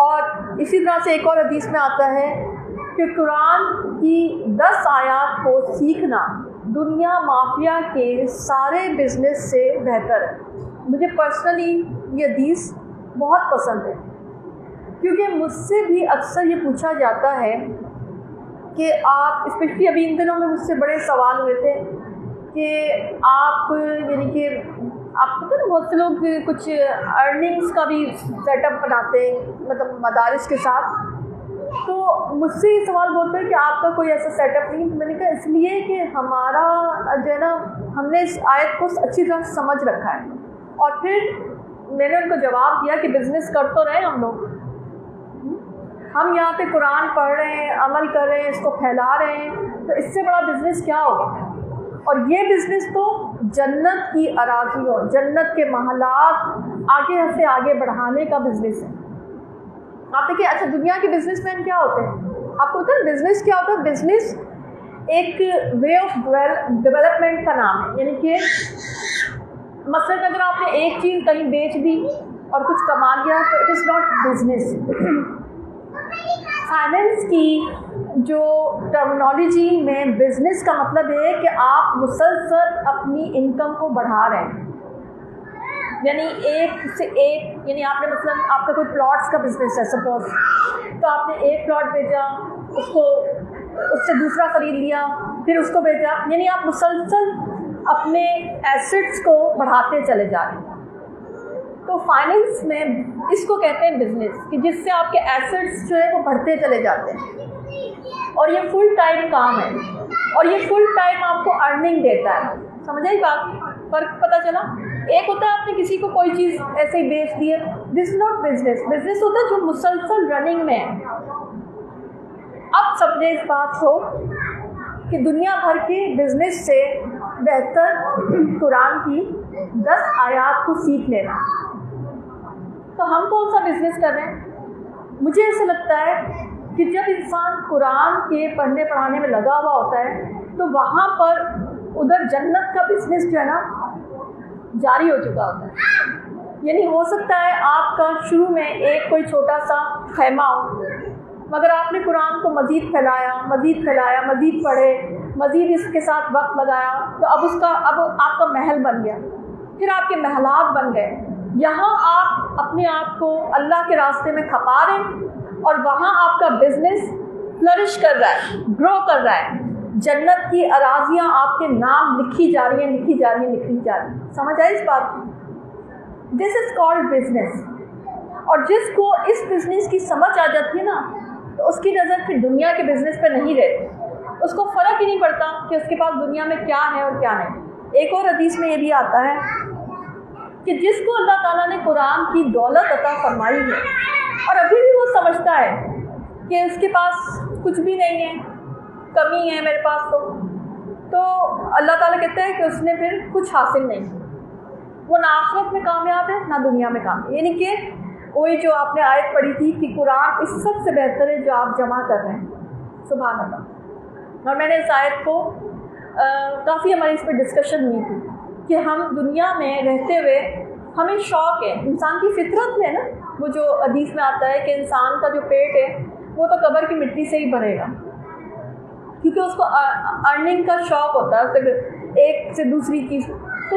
اور اسی طرح سے ایک اور حدیث میں آتا ہے کہ قرآن کی 10 آیات کو سیکھنا دنیا مافیا کے سارے بزنس سے بہتر ہے. مجھے پرسنلی یہ حدیث بہت پسند ہے، کیونکہ مجھ سے بھی اکثر یہ پوچھا جاتا ہے کہ آپ، اسپیشلی ابھی ان دنوں میں مجھ سے بڑے سوال ہوئے تھے کہ آپ یعنی کہ آپ پتہ نا بہت سے لوگ کچھ ارننگس کا بھی سیٹ اپ بناتے ہیں، مطلب مدارس کے ساتھ. تو مجھ سے یہ سوال بولتے ہیں کہ آپ کا کوئی ایسا سیٹ اپ نہیں. میں نے کہا اس لیے کہ ہمارا جو ہے نا، ہم نے اس آیت کو اچھی طرح سمجھ رکھا ہے. اور پھر میں نے ان کو جواب دیا کہ بزنس کر تو رہے ہم یہاں پہ قرآن پڑھ رہے ہیں، عمل کر رہے ہیں، اس کو پھیلا رہے ہیں، تو اس سے بڑا بزنس کیا ہوگا؟ اور یہ بزنس تو جنت کی اراضیوں، جنت کے محلات آگے سے آگے بڑھانے کا بزنس ہے. آپ دیکھیں، اچھا دنیا کے بزنس مین کیا ہوتے ہیں؟ آپ کو پتہ ہے بزنس کیا ہوتا ہے؟ بزنس ایک وے آف ڈیولپمنٹ کا نام ہے. یعنی کہ مثلاً اگر آپ نے ایک چیز کہیں بیچ دی اور کچھ کما لیا تو it is not business. Finance کی جو ٹرمنالوجی میں بزنس کا مطلب ہے کہ آپ مسلسل اپنی انکم کو بڑھا رہے ہیں. یعنی ایک سے ایک، یعنی آپ نے مثلاً آپ کا کوئی پلاٹس کا بزنس ہے سپوز، تو آپ نے ایک پلاٹ بیچا، اس سے دوسرا خرید لیا، پھر اس کو بیچا، یعنی آپ مسلسل اپنے ایسٹس کو بڑھاتے چلے جا رہے ہیں. تو فائنینس میں اس کو کہتے ہیں بزنس، کہ جس سے آپ کے ایسٹس جو ہے وہ بڑھتے چلے جاتے ہیں. اور یہ فل ٹائم کام ہے، اور یہ فل ٹائم آپ کو ارننگ دیتا ہے. سمجھ آئی بات؟ فرق پتہ چلا؟ ایک ہوتا ہے آپ نے کسی کو کوئی چیز ایسے ہی بیچ دی ہے، دس از ناٹ بزنس. بزنس ہوتا ہے جو مسلسل رننگ میں ہے. اب سمجھے اس بات کو کہ دنیا بھر کے بزنس سے بہتر قرآن کی 10 آیات کو سیکھ لینا. تو ہم کون سا بزنس کر رہے ہیں؟ مجھے ایسا لگتا ہے کہ جب انسان قرآن کے پڑھنے پڑھانے میں لگا ہوا ہوتا ہے تو وہاں پر ادھر جنت کا بزنس جو ہے نا جاری ہو چکا ہوتا ہے. یعنی ہو سکتا ہے آپ کا شروع میں ایک کوئی چھوٹا سا خیمہ ہو، مگر آپ نے قرآن کو مزید پھیلایا، مزید پڑھے، مزید اس کے ساتھ وقت لگایا، تو اب آپ کا محل بن گیا، پھر آپ کے محلات بن گئے. یہاں آپ اپنے آپ کو اللہ کے راستے میں کھپا رہے ہیں، اور وہاں آپ کا بزنس فلرش کر رہا ہے، گرو کر رہا ہے. جنت کی اراضیاں آپ کے نام لکھی جا رہی ہیں. سمجھ آئی اس بات؟ دس از کالڈ بزنس. اور جس کو اس بزنس کی سمجھ آ جاتی ہے نا، تو اس کی نظر پھر دنیا کے بزنس پہ نہیں رہتی. اس کو فرق ہی نہیں پڑتا کہ اس کے پاس دنیا میں کیا ہے اور کیا نہیں. ایک اور حدیث میں یہ بھی آتا ہے کہ جس کو اللہ تعالیٰ نے قرآن کی دولت عطا فرمائی ہے اور ابھی بھی وہ سمجھتا ہے کہ اس کے پاس کچھ بھی نہیں ہے، کمی ہے میرے پاس، تو اللہ تعالیٰ کہتے ہیں کہ اس نے پھر کچھ حاصل نہیں. وہ نہ آخرت میں کامیاب ہے نہ دنیا میں کامیاب. یعنی کہ وہی جو آپ نے آیت پڑھی تھی کہ قرآن اس سب سے بہتر ہے جو آپ جمع کر رہے ہیں. سبحان اللہ. اور میں نے اس آیت کو کافی ہماری اس پہ ڈسکشن ہوئی تھی کہ ہم دنیا میں رہتے ہوئے ہمیں شوق ہے، انسان کی فطرت میں نا، وہ جو حدیث میں آتا ہے کہ انسان کا جو پیٹ ہے وہ تو قبر کی مٹی سے ہی بھرے گا، کیونکہ اس کو ارننگ کا شوق ہوتا ہے ایک سے دوسری چیز. تو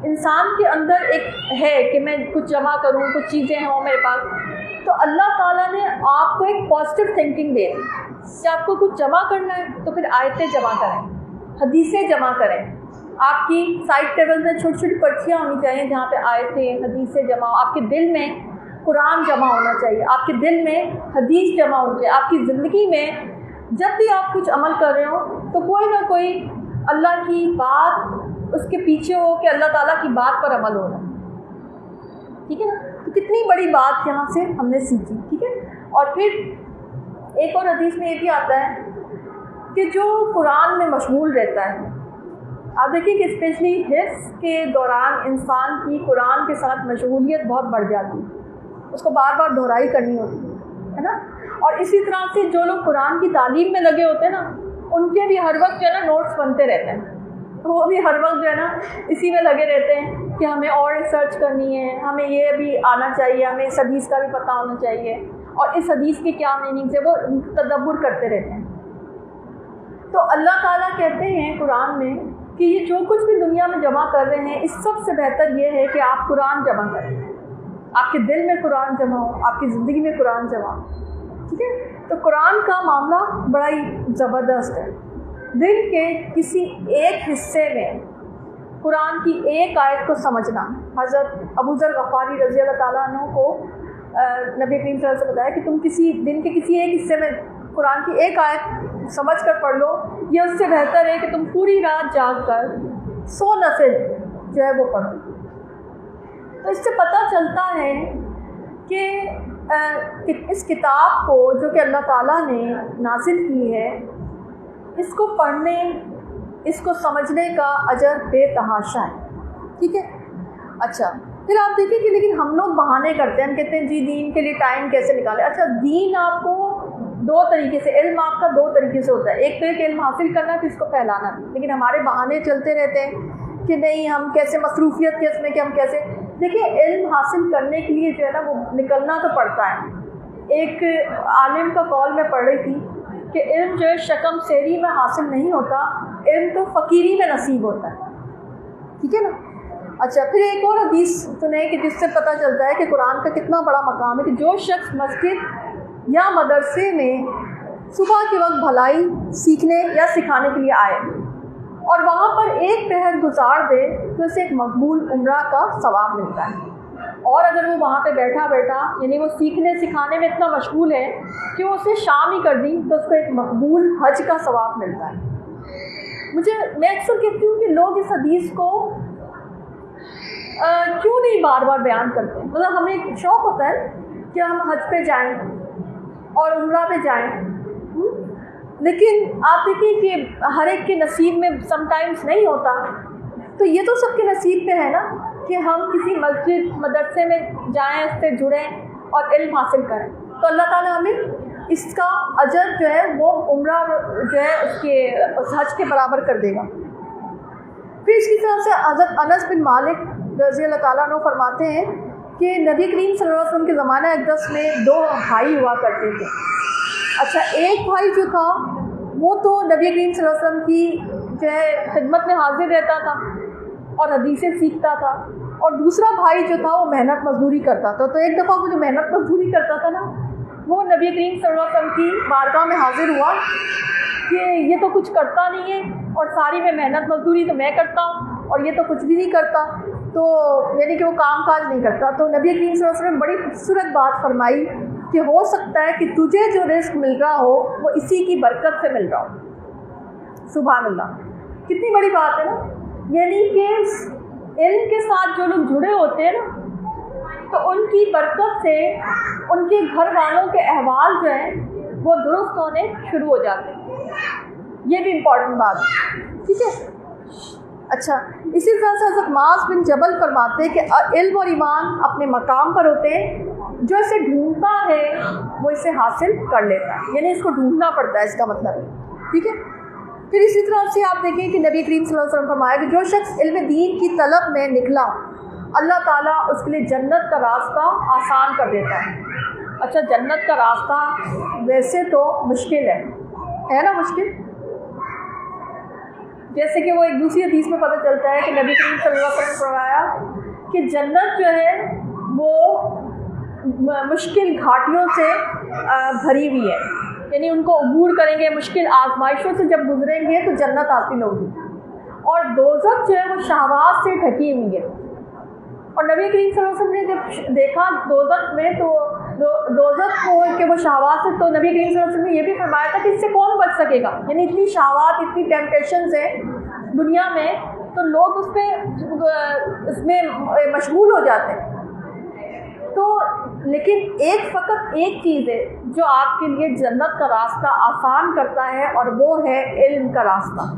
انسان کے اندر ایک ہے کہ میں کچھ جمع کروں، کچھ چیزیں ہوں میرے پاس. تو اللہ تعالیٰ نے آپ کو ایک پازیٹیو تھنکنگ دے کہ آپ کو کچھ جمع کرنا ہے تو پھر آیتیں جمع کریں، حدیثیں جمع کریں. آپ کی سائڈ ٹیبل میں چھوٹی چھوٹی پرچیاں ہونی چاہیے جہاں پہ آیتیں، حدیثیں جمع ہو. آپ کے دل میں قرآن جمع ہونا چاہیے، آپ کے دل میں حدیث جمع ہونا چاہیے. آپ کی زندگی میں جب بھی آپ کچھ عمل کر رہے ہو تو کوئی نہ کوئی اللہ کی بات اس کے پیچھے ہو کہ اللہ تعالیٰ کی بات پر عمل ہو رہا ہے. ٹھیک ہے نا؟ تو کتنی بڑی بات یہاں سے ہم نے سیکھی. ٹھیک ہے. اور پھر ایک اور حدیث میں یہ بھی آتا ہے کہ جو قرآن میں مشغول رہتا ہے، آپ دیکھیں کہ اسپیشلی حفظ کے دوران انسان کی قرآن کے ساتھ مشغولیت بہت بڑھ جاتی ہے، اس کو بار بار دہرائی کرنی ہوتی ہے نا. اور اسی طرح سے جو لوگ قرآن کی تعلیم میں لگے ہوتے ہیں نا، ان کے بھی ہر وقت جو ہے نا نوٹس بنتے رہتے ہیں. وہ بھی ہر وقت جو ہے نا اسی میں لگے رہتے ہیں کہ ہمیں اور ریسرچ کرنی ہے، ہمیں یہ بھی آنا چاہیے، ہمیں اس حدیث کا بھی پتہ ہونا چاہیے، اور اس حدیث کے کیا میننگز ہے وہ تدبر کرتے رہتے ہیں۔ تو اللہ تعالیٰ کہتے ہیں قرآن میں کہ یہ جو کچھ بھی دنیا میں جمع کر رہے ہیں، اس سب سے بہتر یہ ہے کہ آپ قرآن جمع کریں، آپ کے دل میں قرآن جمع ہو، آپ کی زندگی میں قرآن جمع ہو، ٹھیک ہے؟ تو قرآن کا معاملہ بڑا ہی زبردست ہے۔ دل کے کسی ایک حصے میں قرآن کی ایک آیت کو سمجھنا، حضرت ابو ذر غفاری رضی اللہ تعالیٰ عنہ کو نبی کریم صلی اللہ علیہ وسلم سے بتایا کہ تم کسی دن کے کسی ایک حصے میں قرآن کی ایک آیت سمجھ کر پڑھ لو، یہ اس سے بہتر ہے کہ تم پوری رات جاگ کر 100 نفل جو ہے وہ پڑھو۔ تو اس سے پتہ چلتا ہے کہ اس کتاب کو جو کہ اللہ تعالیٰ نے نازل کی ہے، اس کو پڑھنے، اس کو سمجھنے کا اجر بے تحاشا ہے، ٹھیک ہے؟ اچھا، پھر آپ دیکھیں کہ لیکن ہم لوگ بہانے کرتے ہیں، ہم کہتے ہیں جی دین کے لیے ٹائم کیسے نکالیں۔ اچھا، دین آپ کو دو طریقے سے، علم آپ کا دو طریقے سے ہوتا ہے، ایک تو ایک علم حاصل کرنا، پھر اس کو پھیلانا بھی، لیکن ہمارے بہانے چلتے رہتے ہیں کہ نہیں ہم کیسے، مصروفیت کے اس میں کہ ہم کیسے۔ دیکھیں، علم حاصل کرنے کے لیے جو ہے نا وہ نکلنا تو پڑتا ہے۔ ایک عالم کا قول میں پڑھ رہی تھی کہ علم جو ہے شکم سیری میں حاصل نہیں ہوتا، علم تو فقیری میں نصیب ہوتا ہے، ٹھیک ہے نا؟ اچھا، پھر ایک اور حدیث سنیں کہ جس سے پتہ چلتا ہے کہ قرآن کا کتنا بڑا مقام ہے، کہ جو شخص مسجد یا مدرسے میں صبح کے وقت بھلائی سیکھنے یا سکھانے کے لیے آئے اور وہاں پر ایک پہر گزار دے تو اسے ایک مقبول عمرہ کا ثواب ملتا ہے، اور اگر وہ وہاں پہ بیٹھا یعنی وہ سیکھنے سکھانے میں اتنا مشغول ہے کہ وہ اسے شام ہی کر دی تو اس کو ایک مقبول حج کا ثواب ملتا ہے۔ میں اکثر کہتی ہوں کہ لوگ اس حدیث کو کیوں نہیں بار بار بیان کرتے ہیں؟ مطلب ہمیں ایک شوق ہوتا ہے کہ ہم حج پہ جائیں اور عمرہ پہ جائیں، لیکن آپ دیکھیں کہ ہر ایک کے نصیب میں سم ٹائمز نہیں ہوتا، تو یہ تو سب کے نصیب پہ ہے نا کہ ہم کسی مسجد مدرسے میں جائیں، اس سے جڑیں اور علم حاصل کریں، تو اللہ تعالیٰ ہمیں اس کا اجر جو ہے وہ عمرہ جو ہے اس حج کے برابر کر دے گا۔ پھر اس کی طرف سے حضرت انس بن مالک رضی اللہ تعالیٰ عنہ فرماتے ہیں کہ نبی کریم صلی اللہ علیہ وسلم کے زمانہ اقدس میں 2 بھائی ہوا کرتے تھے۔ اچھا، ایک بھائی جو تھا وہ تو نبی کریم صلی اللہ علیہ وسلم کی جو ہے خدمت میں حاضر رہتا تھا اور حدیثیں سیکھتا تھا، اور دوسرا بھائی جو تھا وہ محنت مزدوری کرتا تھا۔ تو ایک دفعہ وہ جو محنت مزدوری کرتا تھا نا، وہ نبی کریم صلی اللہ علیہ وسلم کی بارگاہ میں حاضر ہوا کہ یہ تو کچھ کرتا نہیں ہے، اور ساری میں محنت مزدوری تو میں کرتا ہوں اور یہ تو کچھ بھی نہیں کرتا، تو یعنی کہ وہ کام کاج نہیں کرتا۔ تو نبی کریم صلی اللہ علیہ وسلم نے بڑی خوبصورت بات فرمائی کہ ہو سکتا ہے کہ تجھے جو رزق مل رہا ہو وہ اسی کی برکت سے مل رہا ہو۔ سبحان اللہ، کتنی بڑی بات ہے نا، یعنی کہ علم کے ساتھ جو لوگ جڑے ہوتے ہیں نا، تو ان کی برکت سے ان کے گھر والوں کے احوال جو ہیں وہ درست ہونے شروع ہو جاتے ہیں۔ یہ بھی امپورٹنٹ بات ہے، ٹھیک ہے؟ اچھا، اسی طرح سے حضرت معاذ بن جبل فرماتے ہیں کہ علم اور ایمان اپنے مقام پر ہوتے ہیں، جو اسے ڈھونڈتا ہے وہ اسے حاصل کر لیتا ہے، یعنی اس کو ڈھونڈنا پڑتا ہے، اس کا مطلب ہے، ٹھیک ہے؟ پھر اسی طرح سے آپ دیکھیں کہ نبی کریم صلی اللہ علیہ وسلم فرمایا کہ جو شخص علم دین کی طلب میں نکلا، اللہ تعالیٰ اس کے لیے جنت کا راستہ آسان کر دیتا ہے۔ اچھا، جنت کا راستہ ویسے تو مشکل ہے نا، مشکل، جیسے کہ وہ ایک دوسری حدیث میں پتہ چلتا ہے کہ نبی کریم صلی اللہ علیہ وسلم نے فرمایا کہ جنت جو ہے وہ مشکل گھاٹیوں سے بھری ہوئی ہے، یعنی ان کو عبور کریں گے، مشکل آزمائشوں سے جب گزریں گے تو جنت حاصل ہوگی، اور دوزخ جو ہے وہ شہوات سے ڈھکی ہوئی ہے۔ اور نبی کریم صلی اللہ علیہ وسلم نے جب دیکھا دوزخ میں تو دوزخ کو کہ وہ شہوات سے، تو نبی کریم صلی اللہ علیہ وسلم نے یہ بھی فرمایا تھا کہ اس سے کون بچ سکے گا، یعنی اتنی شہوات، اتنی ٹیمپٹیشنز ہیں دنیا میں، تو لوگ اس میں مشغول ہو جاتے ہیں۔ تو لیکن فقط ایک چیز ہے جو آپ کے لیے جنت کا راستہ آسان کرتا ہے، اور وہ ہے علم کا راستہ۔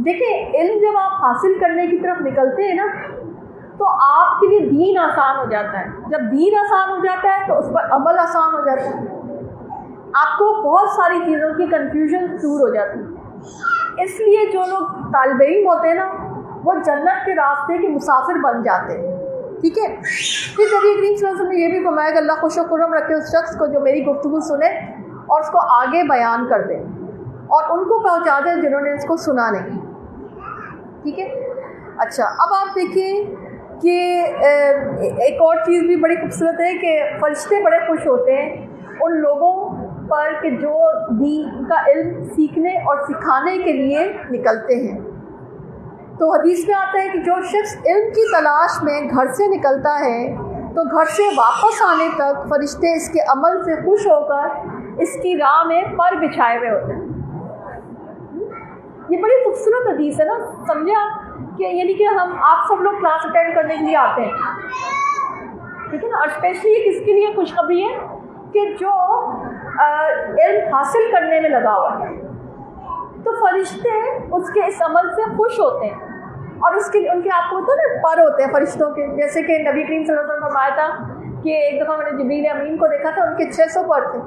دیکھیں، علم جب آپ حاصل کرنے کی طرف نکلتے ہیں نا، تو آپ کے لیے دین آسان ہو جاتا ہے۔ جب دین آسان ہو جاتا ہے تو اس پر عمل آسان ہو جاتا ہے، آپ کو بہت ساری چیزوں کی کنفیوژن دور ہو جاتی ہے۔ اس لیے جو لوگ طالب علم ہوتے ہیں نا وہ جنت کے راستے کے مسافر بن جاتے ہیں. ٹھیک ہے. پھر نبی کریم صلی اللہ علیہ وسلم نے یہ بھی فرمایا کہ اللہ خوش و خرم رکھے اس شخص کو جو میری گفتگو سنے اور اس کو آگے بیان کر دے اور ان کو پہنچا دے جنہوں نے اس کو سنا نہیں. ٹھیک ہے. اچھا اب آپ دیکھیں کہ ایک اور چیز بھی بڑی خوبصورت ہے کہ فرشتے بڑے خوش ہوتے ہیں ان لوگوں پر کہ جو دین کا علم سیکھنے اور سکھانے کے لیے نکلتے ہیں. تو حدیث میں آتا ہے کہ جو شخص علم کی تلاش میں گھر سے نکلتا ہے تو گھر سے واپس آنے تک فرشتے اس کے عمل سے خوش ہو کر اس کی راہ میں پر بچھائے ہوئے ہوتے ہیں. یہ بڑی خوبصورت حدیث ہے نا. سمجھے آپ کہ یعنی کہ آپ سب لوگ کلاس اٹینڈ کرنے کے لیے آتے ہیں, ٹھیک ہے نا, اور اسپیشلی یہ کس کے لیے خوشخبری ہے کہ جو علم حاصل کرنے میں لگا ہوا ہے تو فرشتے اس کے اس عمل سے خوش ہوتے ہیں اور اس کے ان کے آپ کو ہوتا ہے نا پر ہوتے ہیں فرشتوں کے. جیسے کہ نبی کریم صلی اللہ علیہ وسلم نے فرمایا تھا کہ ایک دفعہ میں نے جبریل امین کو دیکھا تھا, ان کے 600 پر تھے.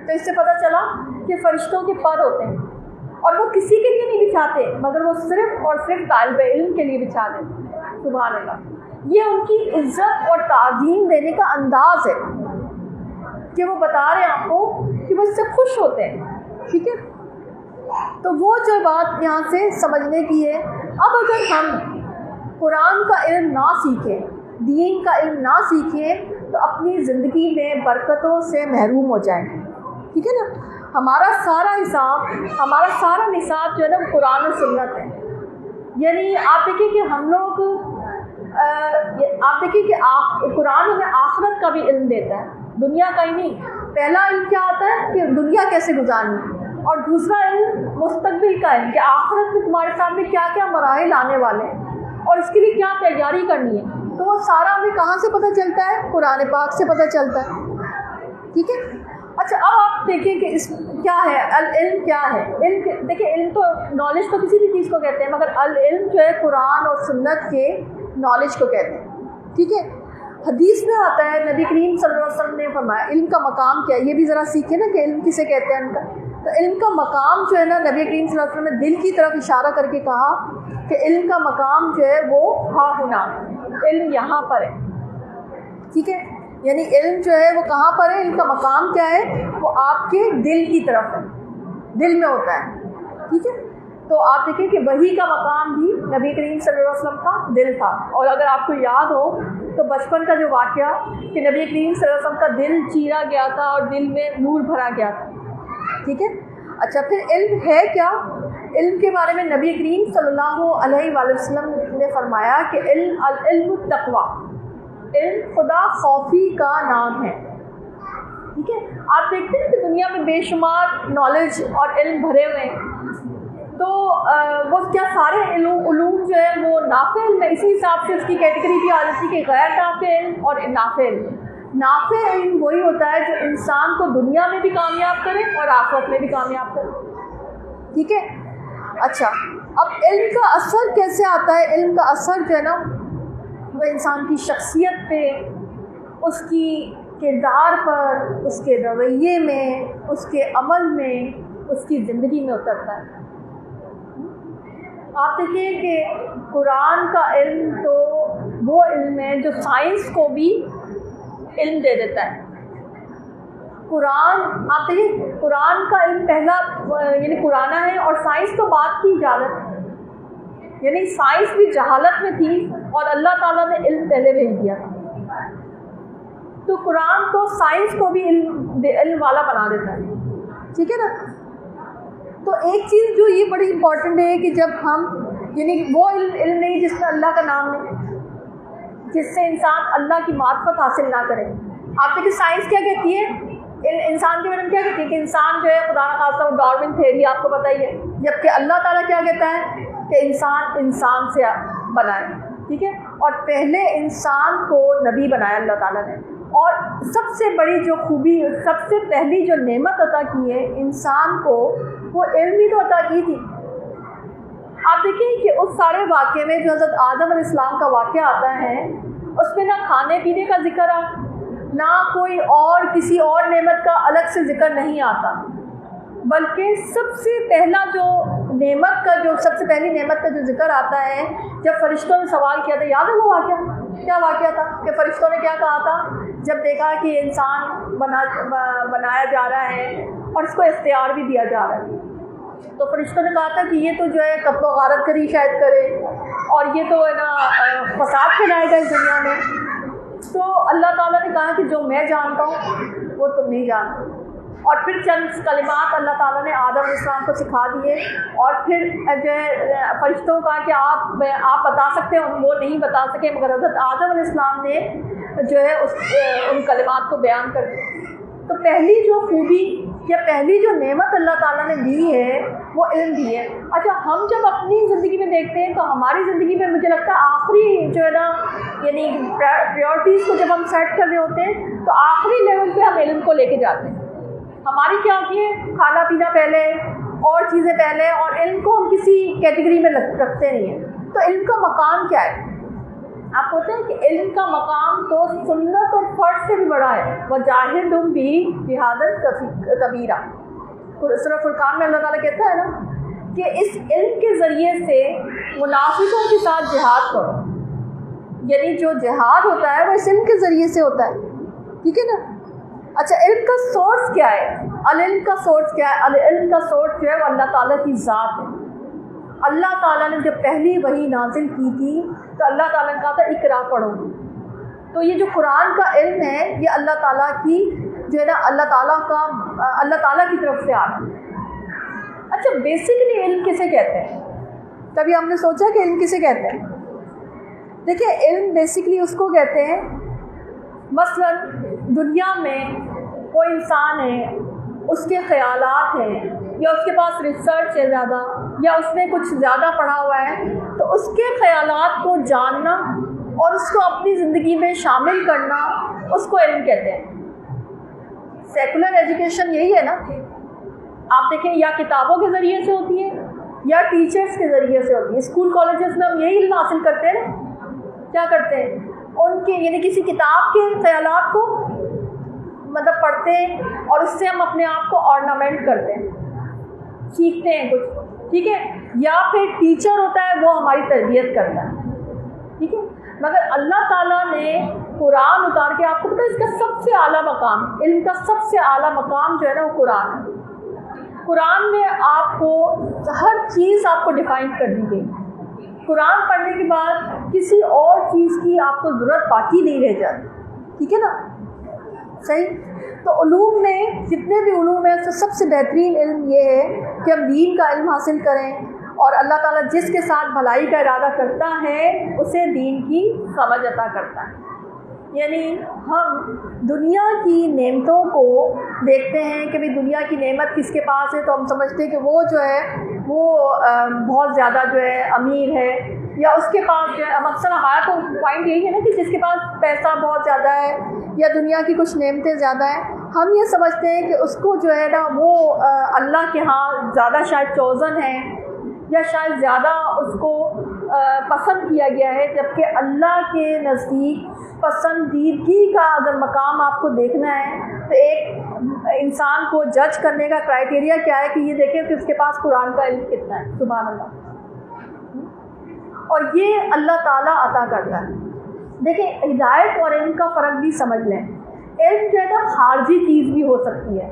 تو اس سے پتہ چلا کہ فرشتوں کے پر ہوتے ہیں اور وہ کسی کے لیے نہیں بچھاتے مگر وہ صرف اور صرف طالب علم کے لیے بچھا دیتے. سبحان اللہ. یہ ان کی عزت اور تعظیم دینے کا انداز ہے کہ وہ بتا رہے ہیں آپ کو کہ وہ اس سے خوش ہوتے ہیں. ٹھیک ہے. تو وہ جو بات یہاں سے سمجھنے کی ہے, اب اگر ہم قرآن کا علم نہ سیکھیں, دین کا علم نہ سیکھیں تو اپنی زندگی میں برکتوں سے محروم ہو جائیں. ٹھیک ہے نا. ہمارا سارا حساب, ہمارا سارا نصاب جو ہے نا قرآن و سنت ہے. یعنی آپ دیکھیں کہ ہم لوگ آپ دیکھیں کہ قرآن ہمیں آخرت کا بھی علم دیتا ہے, دنیا کا ہی نہیں. پہلا علم کیا ہوتا ہے کہ دنیا کیسے گزارنی, اور دوسرا علم مستقبل کا علم کہ آخرت میں تمہارے سامنے کیا کیا مراحل آنے والے ہیں اور اس کے لیے کیا تیاری کرنی ہے. تو وہ سارا ہمیں کہاں سے پتہ چلتا ہے؟ قرآن پاک سے پتہ چلتا ہے. ٹھیک ہے. اچھا اب آپ دیکھیں کہ اس کیا ہے العلم کیا ہے. علم دیکھیں, علم تو نالج تو کسی بھی چیز کو کہتے ہیں مگر العلم جو ہے قرآن اور سنت کے نالج کو کہتے ہیں. ٹھیک ہے. حدیث میں آتا ہے نبی کریم صلی اللہ علیہ وسلم نے فرمایا علم کا مقام کیا ہے. یہ بھی ذرا سیکھیں نا کہ علم کسے کہتے ہیں ان کا. تو علم کا مقام جو ہے نا نبی کریم صلی اللہ علیہ وسلم نے دل کی طرف اشارہ کر کے کہا کہ علم کا مقام جو ہے وہ ہا ہونا, علم یہاں پر ہے. ٹھیک ہے. یعنی علم جو ہے وہ کہاں پر ہے, علم کا مقام کیا ہے, وہ آپ کے دل کی طرف ہے, دل میں ہوتا ہے. ٹھیک ہے. تو آپ دیکھیں کہ وحی کا مقام بھی نبی کریم صلی اللہ علیہ وسلم کا دل تھا. اور اگر آپ کو یاد ہو تو بچپن کا جو واقعہ کہ نبی کریم صلی اللہ علیہ وسلم کا دل چیرا گیا تھا اور دل میں نور بھرا گیا تھا. ٹھیک ہے. اچھا پھر علم ہے کیا؟ علم کے بارے میں نبی کریم صلی اللہ علیہ وآلہ وسلم نے فرمایا کہ العلم التقویٰ, علم خدا خوفی کا نام ہے. ٹھیک ہے. آپ دیکھتے ہیں کہ دنیا میں بے شمار نالج اور علم بھرے ہوئے ہیں, تو وہ کیا سارے علوم جو ہے وہ نافع علم ہے؟ اسی حساب سے اس کی کیٹیگری بھی آ جاتی ہے کہ غیر نافع علم اور نافع علم. نافع علم وہی ہوتا ہے جو انسان کو دنیا میں بھی کامیاب کرے اور آخرت میں بھی کامیاب کرے. ٹھیک ہے. اچھا اب علم کا اثر کیسے آتا ہے؟ علم کا اثر جو ہے نا وہ انسان کی شخصیت پہ, اس کی کردار پر, اس کے رویے میں, اس کے عمل میں, اس کی زندگی میں اترتا ہے. آپ دیکھیں کہ قرآن کا علم تو وہ علم ہے جو سائنس کو بھی علم دے دیتا ہے. قرآن آپ دیکھیں قرآن کا علم پہلا یعنی قرآن ہے اور سائنس تو بات کی اجازت ہے. یعنی سائنس بھی جہالت میں تھی اور اللہ تعالیٰ نے علم پہلے بھیج دیا تھا. تو قرآن تو سائنس کو بھی علم والا بنا دیتا ہے. ٹھیک ہے نا. تو ایک چیز جو یہ بڑی امپورٹنٹ ہے کہ جب ہم یعنی وہ علم نہیں جس میں اللہ کا نام نہیں, جس سے انسان اللہ کی معرفت حاصل نہ کرے. آپ دیکھیں سائنس کیا کہتی ہے, انسان کے بارے میں کیا کہتی ہے کہ انسان جو ہے خدا نہ خاصہ وہ ڈارون تھیوری آپ کو پتہ ہی ہے, جبکہ اللہ تعالیٰ کیا کہتا ہے کہ انسان سے بنا ہے. ٹھیک ہے. اور پہلے انسان کو نبی بنایا اللہ تعالیٰ نے, اور سب سے بڑی جو خوبی, سب سے پہلی جو نعمت عطا کی ہے انسان کو, وہ علم ہی تو عطا کی تھی. آپ دیکھیں کہ اس سارے واقعے میں جو حضرت آدم علیہ السلام کا واقعہ آتا ہے اس میں نہ کھانے پینے کا ذکر ہے, نہ کوئی اور کسی اور نعمت کا الگ سے ذکر نہیں آتا. بلکہ سب سے پہلا جو نعمت کا جو سب سے پہلی نعمت کا جو ذکر آتا ہے جب فرشتوں نے سوال کیا تھا، یاد ہے وہ واقعہ؟ کیا واقعہ تھا کہ فرشتوں نے کیا کہا تھا جب دیکھا کہ انسان بنایا جا رہا ہے اور اس کو اختیار بھی دیا جا رہا ہے، تو فرشتوں نے کہا تھا کہ یہ تو جو ہے قتل و غارت کری شاید کرے اور یہ تو ہے نا فساد پھیلائے گا اس دنیا میں. تو اللہ تعالیٰ نے کہا کہ جو میں جانتا ہوں وہ تم نہیں جانتے. اور پھر چند کلمات اللہ تعالیٰ نے آدم علیہ السلام کو سکھا دیے اور پھر جو ہے فرشتوں کا کہ آپ بتا سکتے ہیں، وہ نہیں بتا سکے مگر حضرت آدم علیہ السلام نے جو ہے ان کلمات کو بیان کر دیا. تو پہلی جو خوبی یا پہلی جو نعمت اللہ تعالیٰ نے دی ہے وہ علم دی ہے. اچھا، ہم جب اپنی زندگی میں دیکھتے ہیں تو ہماری زندگی میں مجھے لگتا ہے آخری جو ہے نا یعنی پریورٹیز کو جب ہم سیٹ کر رہے ہوتے ہیں تو آخری لیول پہ ہم علم کو لے کے جاتے ہیں. ہماری کیا ہوتی ہے؟ کھانا پینا پہلے اور چیزیں پہلے، اور علم کو ہم کسی کیٹیگری میں رکھتے نہیں ہیں. تو علم کا مقام کیا ہے؟ آپ کو پتہ ہے کہ علم کا مقام تو سنت اور فرض سے بھی بڑا ہے. وَجَاهِدْهُمْ بِهِ جِهَادًا كَبِيرًا. سورہ فرقان میں اللہ تعالیٰ کہتا ہے نا کہ اس علم کے ذریعے سے منافقوں کے ساتھ جہاد کرو. یعنی جو جہاد ہوتا ہے وہ اس علم کے ذریعے سے ہوتا ہے، ٹھیک ہے نا. اچھا، علم کا سورس کیا ہے؟ العلم کا سورس کیا ہے؟ العلم کا سورس جو ہے وہ اللہ تعالیٰ کی ذات ہے. اللہ تعالیٰ نے جب پہلی وحی نازل کی تھی تو اللہ تعالیٰ نے کہا تھا اقرا پڑھو. تو یہ جو قرآن کا علم ہے یہ اللہ تعالیٰ کی جو ہے نا اللہ تعالیٰ کی طرف سے آ رہا ہے. اچھا، بیسیکلی علم کسے کہتے ہیں؟ کبھی ہم نے سوچا کہ علم کسے کہتے ہیں؟ دیکھیں، علم بیسیکلی اس کو کہتے ہیں، مثلا دنیا میں کوئی انسان ہے، اس کے خیالات ہیں یا اس کے پاس ریسرچ ہے زیادہ یا اس نے کچھ زیادہ پڑھا ہوا ہے، تو اس کے خیالات کو جاننا اور اس کو اپنی زندگی میں شامل کرنا اس کو علم کہتے ہیں. سیکولر ایجوکیشن یہی ہے نا. آپ دیکھیں یا کتابوں کے ذریعے سے ہوتی ہے یا ٹیچرز کے ذریعے سے ہوتی ہے. اسکول کالجز میں ہم یہی علم حاصل کرتے ہیں نا. کیا کرتے ہیں؟ ان کے یعنی کسی کتاب کے خیالات کو مطلب پڑھتے ہیں اور اس سے ہم اپنے آپ کو آرنامنٹ کرتے ہیں، سیکھتے ہیں کچھ، ٹھیک ہے. یا پھر ٹیچر ہوتا ہے وہ ہماری تربیت کرتا ہے، ٹھیک ہے. مگر اللہ تعالیٰ نے قرآن اتار کے آپ کو پتہ ہے اس کا سب سے اعلیٰ مقام، علم کا سب سے اعلیٰ مقام جو ہے نا وہ قرآن ہے. قرآن میں آپ کو ہر چیز آپ کو ڈیفائن کر دی گئی. قرآن پڑھنے کے بعد کسی اور چیز کی آپ کو ضرورت باقی نہیں رہ جاتی، ٹھیک ہے نا. صحیح. تو علوم میں جتنے بھی علوم ہیں تو سب سے بہترین علم یہ ہے کہ ہم دین کا علم حاصل کریں اور اللہ تعالیٰ جس کے ساتھ بھلائی کا ارادہ کرتا ہے اسے دین کی سمجھ عطا کرتا ہے. یعنی ہم دنیا کی نعمتوں کو دیکھتے ہیں کہ بھئی دنیا کی نعمت کس کے پاس ہے تو ہم سمجھتے ہیں کہ وہ جو ہے وہ بہت زیادہ جو ہے امیر ہے یا اس کے پاس جو ہے. اکثر ہمارا تو پوائنٹ یہی ہے نا کہ جس کے پاس پیسہ بہت زیادہ ہے یا دنیا کی کچھ نعمتیں زیادہ ہیں، ہم یہ سمجھتے ہیں کہ اس کو جو ہے نا وہ اللہ کے ہاں زیادہ شاید چوزن ہے یا شاید زیادہ اس کو پسند کیا گیا ہے. جبکہ اللہ کے نزدیک پسندیدگی کا اگر مقام آپ کو دیکھنا ہے تو ایک انسان کو جج کرنے کا کرائٹیریا کیا ہے کہ یہ دیکھیں کہ اس کے پاس قرآن کا علم کتنا ہے. سبحان اللہ. اور یہ اللہ تعالیٰ عطا کرتا ہے. دیکھیں، ہدایت اور علم کا فرق بھی سمجھ لیں. علم جو ہے نا خارجی چیز بھی ہو سکتی ہے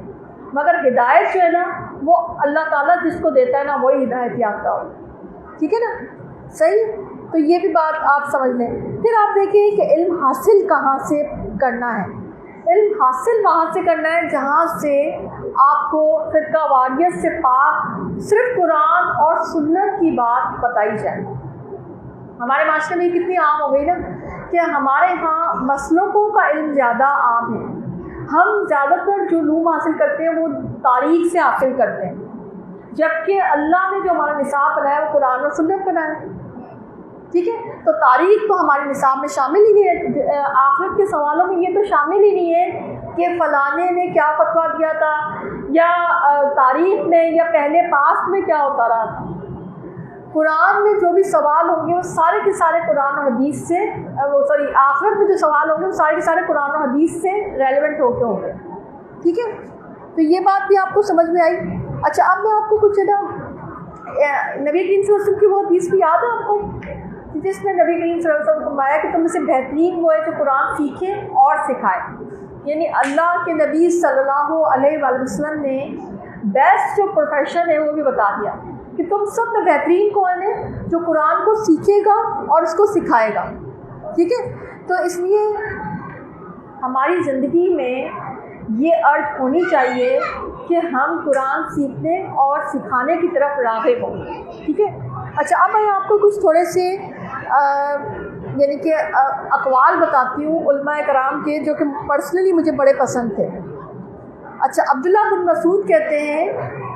مگر ہدایت جو ہے نا وہ اللہ تعالیٰ جس کو دیتا ہے نا وہی ہدایت یافتہ ہوتا ہے، ٹھیک ہے نا. صحیح. تو یہ بھی بات آپ سمجھ لیں. پھر آپ دیکھیں کہ علم حاصل کہاں سے کرنا ہے. علم حاصل وہاں سے کرنا ہے جہاں سے آپ کو فرقہ واریت سے پاک صرف قرآن اور سنت کی بات بتائی جائے. ہمارے معاشرے میں کتنی عام ہو گئی نا کہ ہمارے ہاں مسلکوں کا علم زیادہ عام ہے. ہم زیادہ تر جو علوم حاصل کرتے ہیں وہ تاریخ سے حاصل کرتے ہیں، جبکہ اللہ نے جو ہمارا نصاب بنایا ہے وہ قرآن اور سنت بنایا ہے، ٹھیک ہے. تو تاریخ تو ہمارے نصاب میں شامل ہی نہیں ہے. آخرت کے سوالوں میں یہ تو شامل ہی نہیں ہے کہ فلانے نے کیا فتویٰ دیا تھا یا تاریخ میں یا پہلے پاس میں کیا ہوتا رہا تھا. قرآن میں جو بھی سوال ہوں گے وہ سارے کے سارے قرآن و حدیث سے آخرت میں جو سوال ہوں گے وہ سارے کے سارے قرآن و حدیث سے ریلیونٹ ہو کے ہوں گے، ٹھیک ہے. تو یہ بات بھی آپ کو سمجھ میں آئی. اچھا اب میں آپ کو کچھ نا نبی کریم صلی اللہ علیہ وسلم کی وہ حدیث بھی یاد ہے آپ کو، جس میں نبی کریم صلی اللہ علیہ وسلم نے فرمایا کہ تم میں سے بہترین وہ ہے جو قرآن سیکھے اور سکھائے. یعنی اللہ کے نبی صلی اللہ علیہ وآلہ وسلم نے بیسٹ جو پروفیشن ہے وہ بھی بتا دیا کہ تم سب میں بہترین کون ہے، جو قرآن کو سیکھے گا اور اس کو سکھائے گا. ٹھیک ہے، تو اس لیے ہماری زندگی میں یہ ارج ہونی چاہیے کہ ہم قرآن سیکھنے اور سکھانے کی طرف راغب ہوں. ٹھیک ہے. اچھا اب میں آپ کو کچھ تھوڑے سے یعنی کہ اقوال بتاتی ہوں علماء کرام کے، جو کہ پرسنلی مجھے بڑے پسند تھے. اچھا عبداللہ بن مسعود کہتے ہیں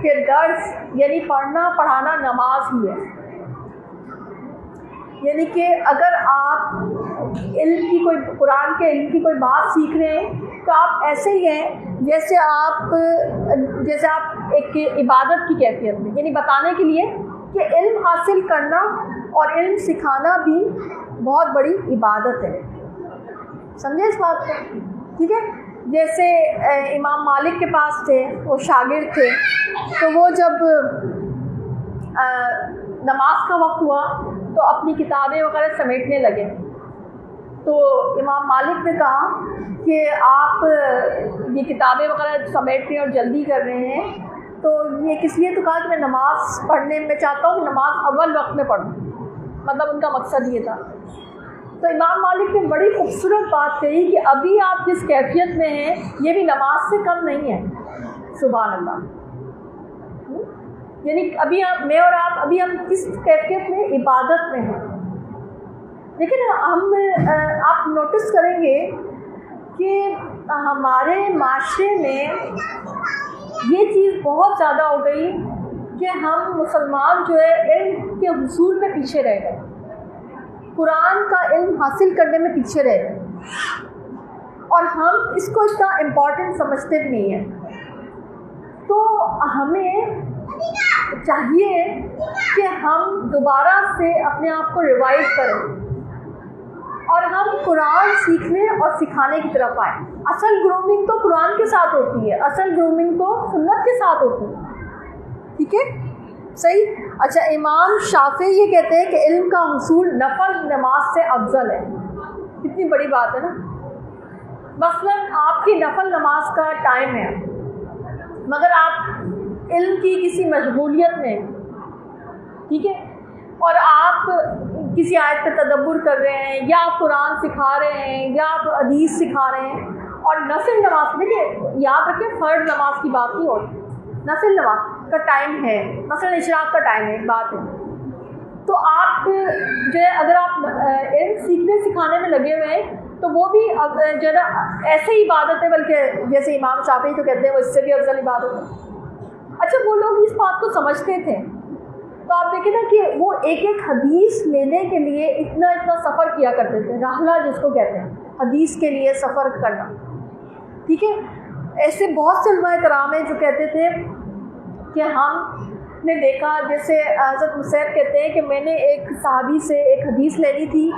کہ درس یعنی پڑھنا پڑھانا نماز ہی ہے. یعنی کہ اگر آپ علم کی کوئی قرآن کے علم کی کوئی بات سیکھ رہے ہیں تو آپ ایسے ہی ہیں جیسے آپ ایک عبادت کی کیفیت میں، یعنی بتانے کے لیے کہ علم حاصل کرنا اور علم سکھانا بھی بہت بڑی عبادت ہے. سمجھے اس بات کو؟ ٹھیک ہے. جیسے امام مالک کے پاس تھے، وہ شاگرد تھے، تو وہ جب نماز کا وقت ہوا تو اپنی کتابیں وغیرہ سمیٹنے لگے. تو امام مالک نے کہا کہ آپ یہ کتابیں وغیرہ سمیٹ رہے ہیں اور جلدی کر رہے ہیں، تو یہ کس لیے؟ تو کہا کہ میں نماز پڑھنے میں چاہتا ہوں کہ نماز اول وقت میں پڑھوں. مطلب ان کا مقصد یہ تھا. تو امام مالک نے بڑی خوبصورت بات کہی کہ ابھی آپ جس کیفیت میں ہیں یہ بھی نماز سے کم نہیں ہے. سبحان اللہ. یعنی ابھی میں اور آپ کس کیفیت میں؟ عبادت میں ہیں. لیکن آپ نوٹس کریں گے کہ ہمارے معاشرے میں یہ چیز بہت زیادہ ہو گئی کہ ہم مسلمان جو ہے علم کے حصول میں پیچھے رہ گئے، قرآن کا علم حاصل کرنے میں پیچھے رہ گئے، اور ہم اس کو اتنا امپورٹنٹ سمجھتے بھی نہیں ہیں. تو ہمیں چاہیے کہ ہم دوبارہ سے اپنے آپ کو ریوائو کریں اور ہم قرآن سیکھنے اور سکھانے کی طرف آئیں. اصل گرومنگ تو قرآن کے ساتھ ہوتی ہے، اصل گرومنگ تو سنت کے ساتھ ہوتی ہے. ٹھیک ہے، صحیح. اچھا امام شافعی یہ کہتے ہیں کہ علم کا حصول نفل نماز سے افضل ہے. کتنی بڑی بات ہے نا. مثلاً آپ کی نفل نماز کا ٹائم ہے، مگر آپ علم کی کسی مشغولیت میں، ٹھیک ہے، اور آپ کسی آیت پہ تدبر کر رہے ہیں، یا آپ قرآن سکھا رہے ہیں، یا آپ حدیث سکھا رہے ہیں، اور نفل نماز، دیکھیے یاد رکھیں فرض نماز کی بات نہیں ہوتی، نفل نماز کا ٹائم ہے، مثلا اشراق کا ٹائم ہے، بات ہے. تو آپ جو ہے اگر آپ علم سیکھنے سکھانے میں لگے ہوئے ہیں تو وہ بھی جو ہے نا ایسے ہی عبادت ہے، بلکہ جیسے امام شافعی تو کہتے ہیں وہ اس سے بھی افضل عبادت ہے. اچھا وہ لوگ اس بات کو سمجھتے تھے، تو آپ دیکھیں نا کہ وہ ایک ایک حدیث لینے کے لیے اتنا سفر کیا کرتے تھے، راحلہ جس کو کہتے ہیں، حدیث کے لیے سفر کرنا. ٹھیک ہے. ایسے بہت سے علماء کرام ہیں جو کہتے تھے کہ ہم نے دیکھا، جیسے حضرت مسیب کہتے ہیں کہ میں نے ایک صحابی سے ایک حدیث لینی تھی،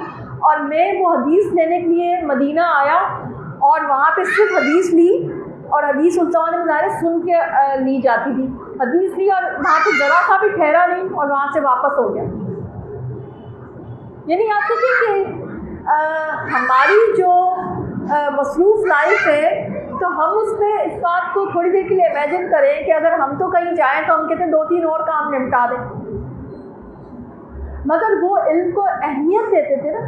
اور میں وہ حدیث لینے کے لیے مدینہ آیا اور وہاں پہ صرف حدیث لی، اور حدیث اس زمانے میں ظاہر سن کے لی جاتی تھی، حدیث لی اور وہاں پہ ذرا سا بھی ٹھہرا نہیں اور وہاں سے واپس ہو گیا. یعنی آپ دیکھیں کہ ہماری جو مصروف لائف ہے، تو ہم اس میں اس بات کو تھوڑی دیر کے لیے امیجن کریں کہ اگر ہم تو کہیں جائیں تو ہم کہتے ہیں 2-3 اور کام نمٹا دیں، مگر وہ علم کو اہمیت دیتے تھے نا.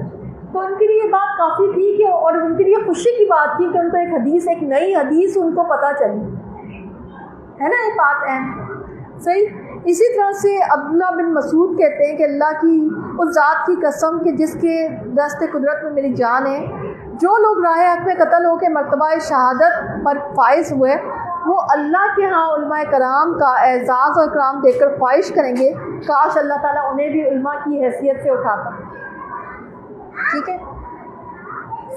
تو ان کے لیے یہ بات کافی تھی کہ، اور ان کے لیے خوشی کی بات تھی کہ ان کو ایک حدیث، ایک نئی حدیث ان کو پتہ چلی، ہے نا. یہ بات اہم، صحیح. اسی طرح سے عبداللہ بن مسعود کہتے ہیں کہ اللہ کی اس ذات کی قسم کہ جس کے دست قدرت میں میری جان ہے، جو لوگ راہ حق میں قتل ہو کے مرتبہ شہادت پر فائز ہوئے، وہ اللہ کے ہاں علماء کرام کا اعزاز اور اکرام دے کر خواہش کریں گے کاش اللہ تعالیٰ انہیں بھی علماء کی حیثیت سے اٹھاتا. ٹھیک ہے،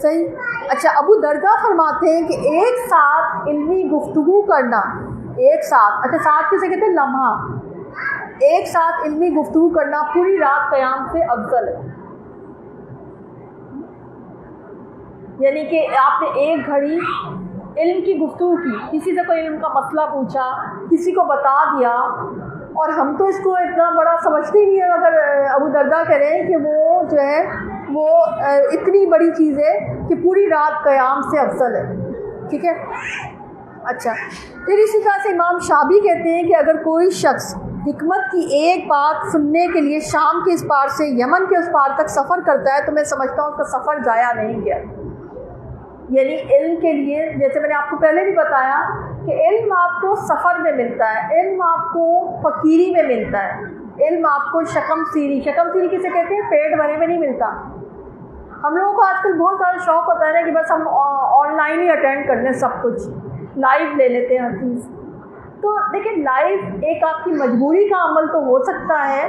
صحیح. اچھا ابو دردا فرماتے ہیں کہ ایک ساتھ علمی گفتگو کرنا، ایک ساتھ، اچھا ساتھ کسے کہتے ہیں؟ لمحہ. ایک ساتھ علمی گفتگو کرنا پوری رات قیام سے افضل ہے. یعنی کہ آپ نے ایک گھڑی علم کی گفتگو کی، کسی سے کوئی علم کا مسئلہ پوچھا، کسی کو بتا دیا، اور ہم تو اس کو اتنا بڑا سمجھتے ہی نہیں ہیں، مگر ابو درداء کہہ رہے ہیں کہ وہ جو ہے وہ اتنی بڑی چیز ہے کہ پوری رات قیام سے افضل ہے. ٹھیک ہے. اچھا، پھر اسی طرح سے امام شابی کہتے ہیں کہ اگر کوئی شخص حکمت کی ایک بات سننے کے لیے شام کے اس پار سے یمن کے اس پار تک سفر کرتا ہے تو میں سمجھتا ہوں اس کا سفر ضائع نہیں گیا. یعنی علم کے لیے، جیسے میں نے آپ کو پہلے بھی بتایا کہ علم آپ کو سفر میں ملتا ہے، علم آپ کو فقیری میں ملتا ہے، علم آپ کو شکم سیری کسے کہتے ہیں؟ پیٹ بھرے میں نہیں ملتا. ہم لوگوں کو آج کل بہت زیادہ شوق ہوتا ہے نا کہ بس ہم آن لائن ہی اٹینڈ کر لیں، سب کچھ لائیو لے لیتے ہیں ہر چیز. تو دیکھیں، لائیو ایک آپ کی مجبوری کا عمل تو ہو سکتا ہے،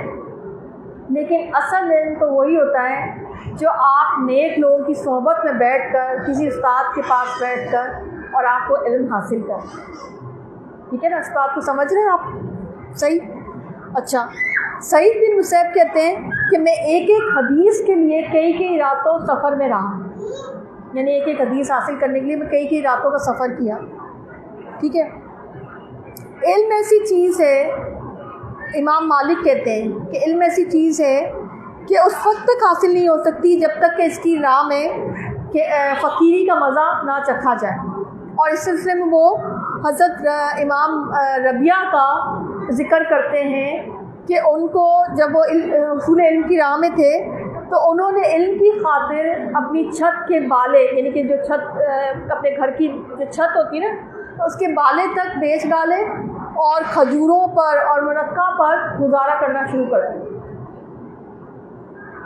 لیکن اصل علم تو وہی ہوتا ہے جو آپ نیک لوگوں کی صحبت میں بیٹھ کر، کسی استاد کے پاس بیٹھ کر اور آپ کو علم حاصل کریں. ٹھیک ہے نا؟ اس بات کو سمجھ رہے ہیں آپ؟ صحیح. اچھا، سعید بن مسیب کہتے ہیں کہ میں ایک حدیث کے لیے کئی راتوں سفر میں رہا، یعنی ایک حدیث حاصل کرنے کے لیے میں کئی راتوں کا سفر کیا. ٹھیک ہے. علم ایسی چیز ہے، امام مالک کہتے ہیں کہ علم ایسی چیز ہے کہ اس وقت تک حاصل نہیں ہو سکتی جب تک کہ اس کی راہ میں کہ فقیری کا مزہ نہ چکھا جائے. اور اس سلسلے میں وہ حضرت امام ربیعہ کا ذکر کرتے ہیں کہ ان کو جب وہ حصول علم کی راہ میں تھے تو انہوں نے علم کی خاطر اپنی چھت کے بالے، یعنی کہ جو چھت اپنے گھر کی جو چھت ہوتی ہے نا، اس کے بالے تک بیچ ڈالے اور کھجوروں پر اور مرقع پر گزارا کرنا شروع کر دیا.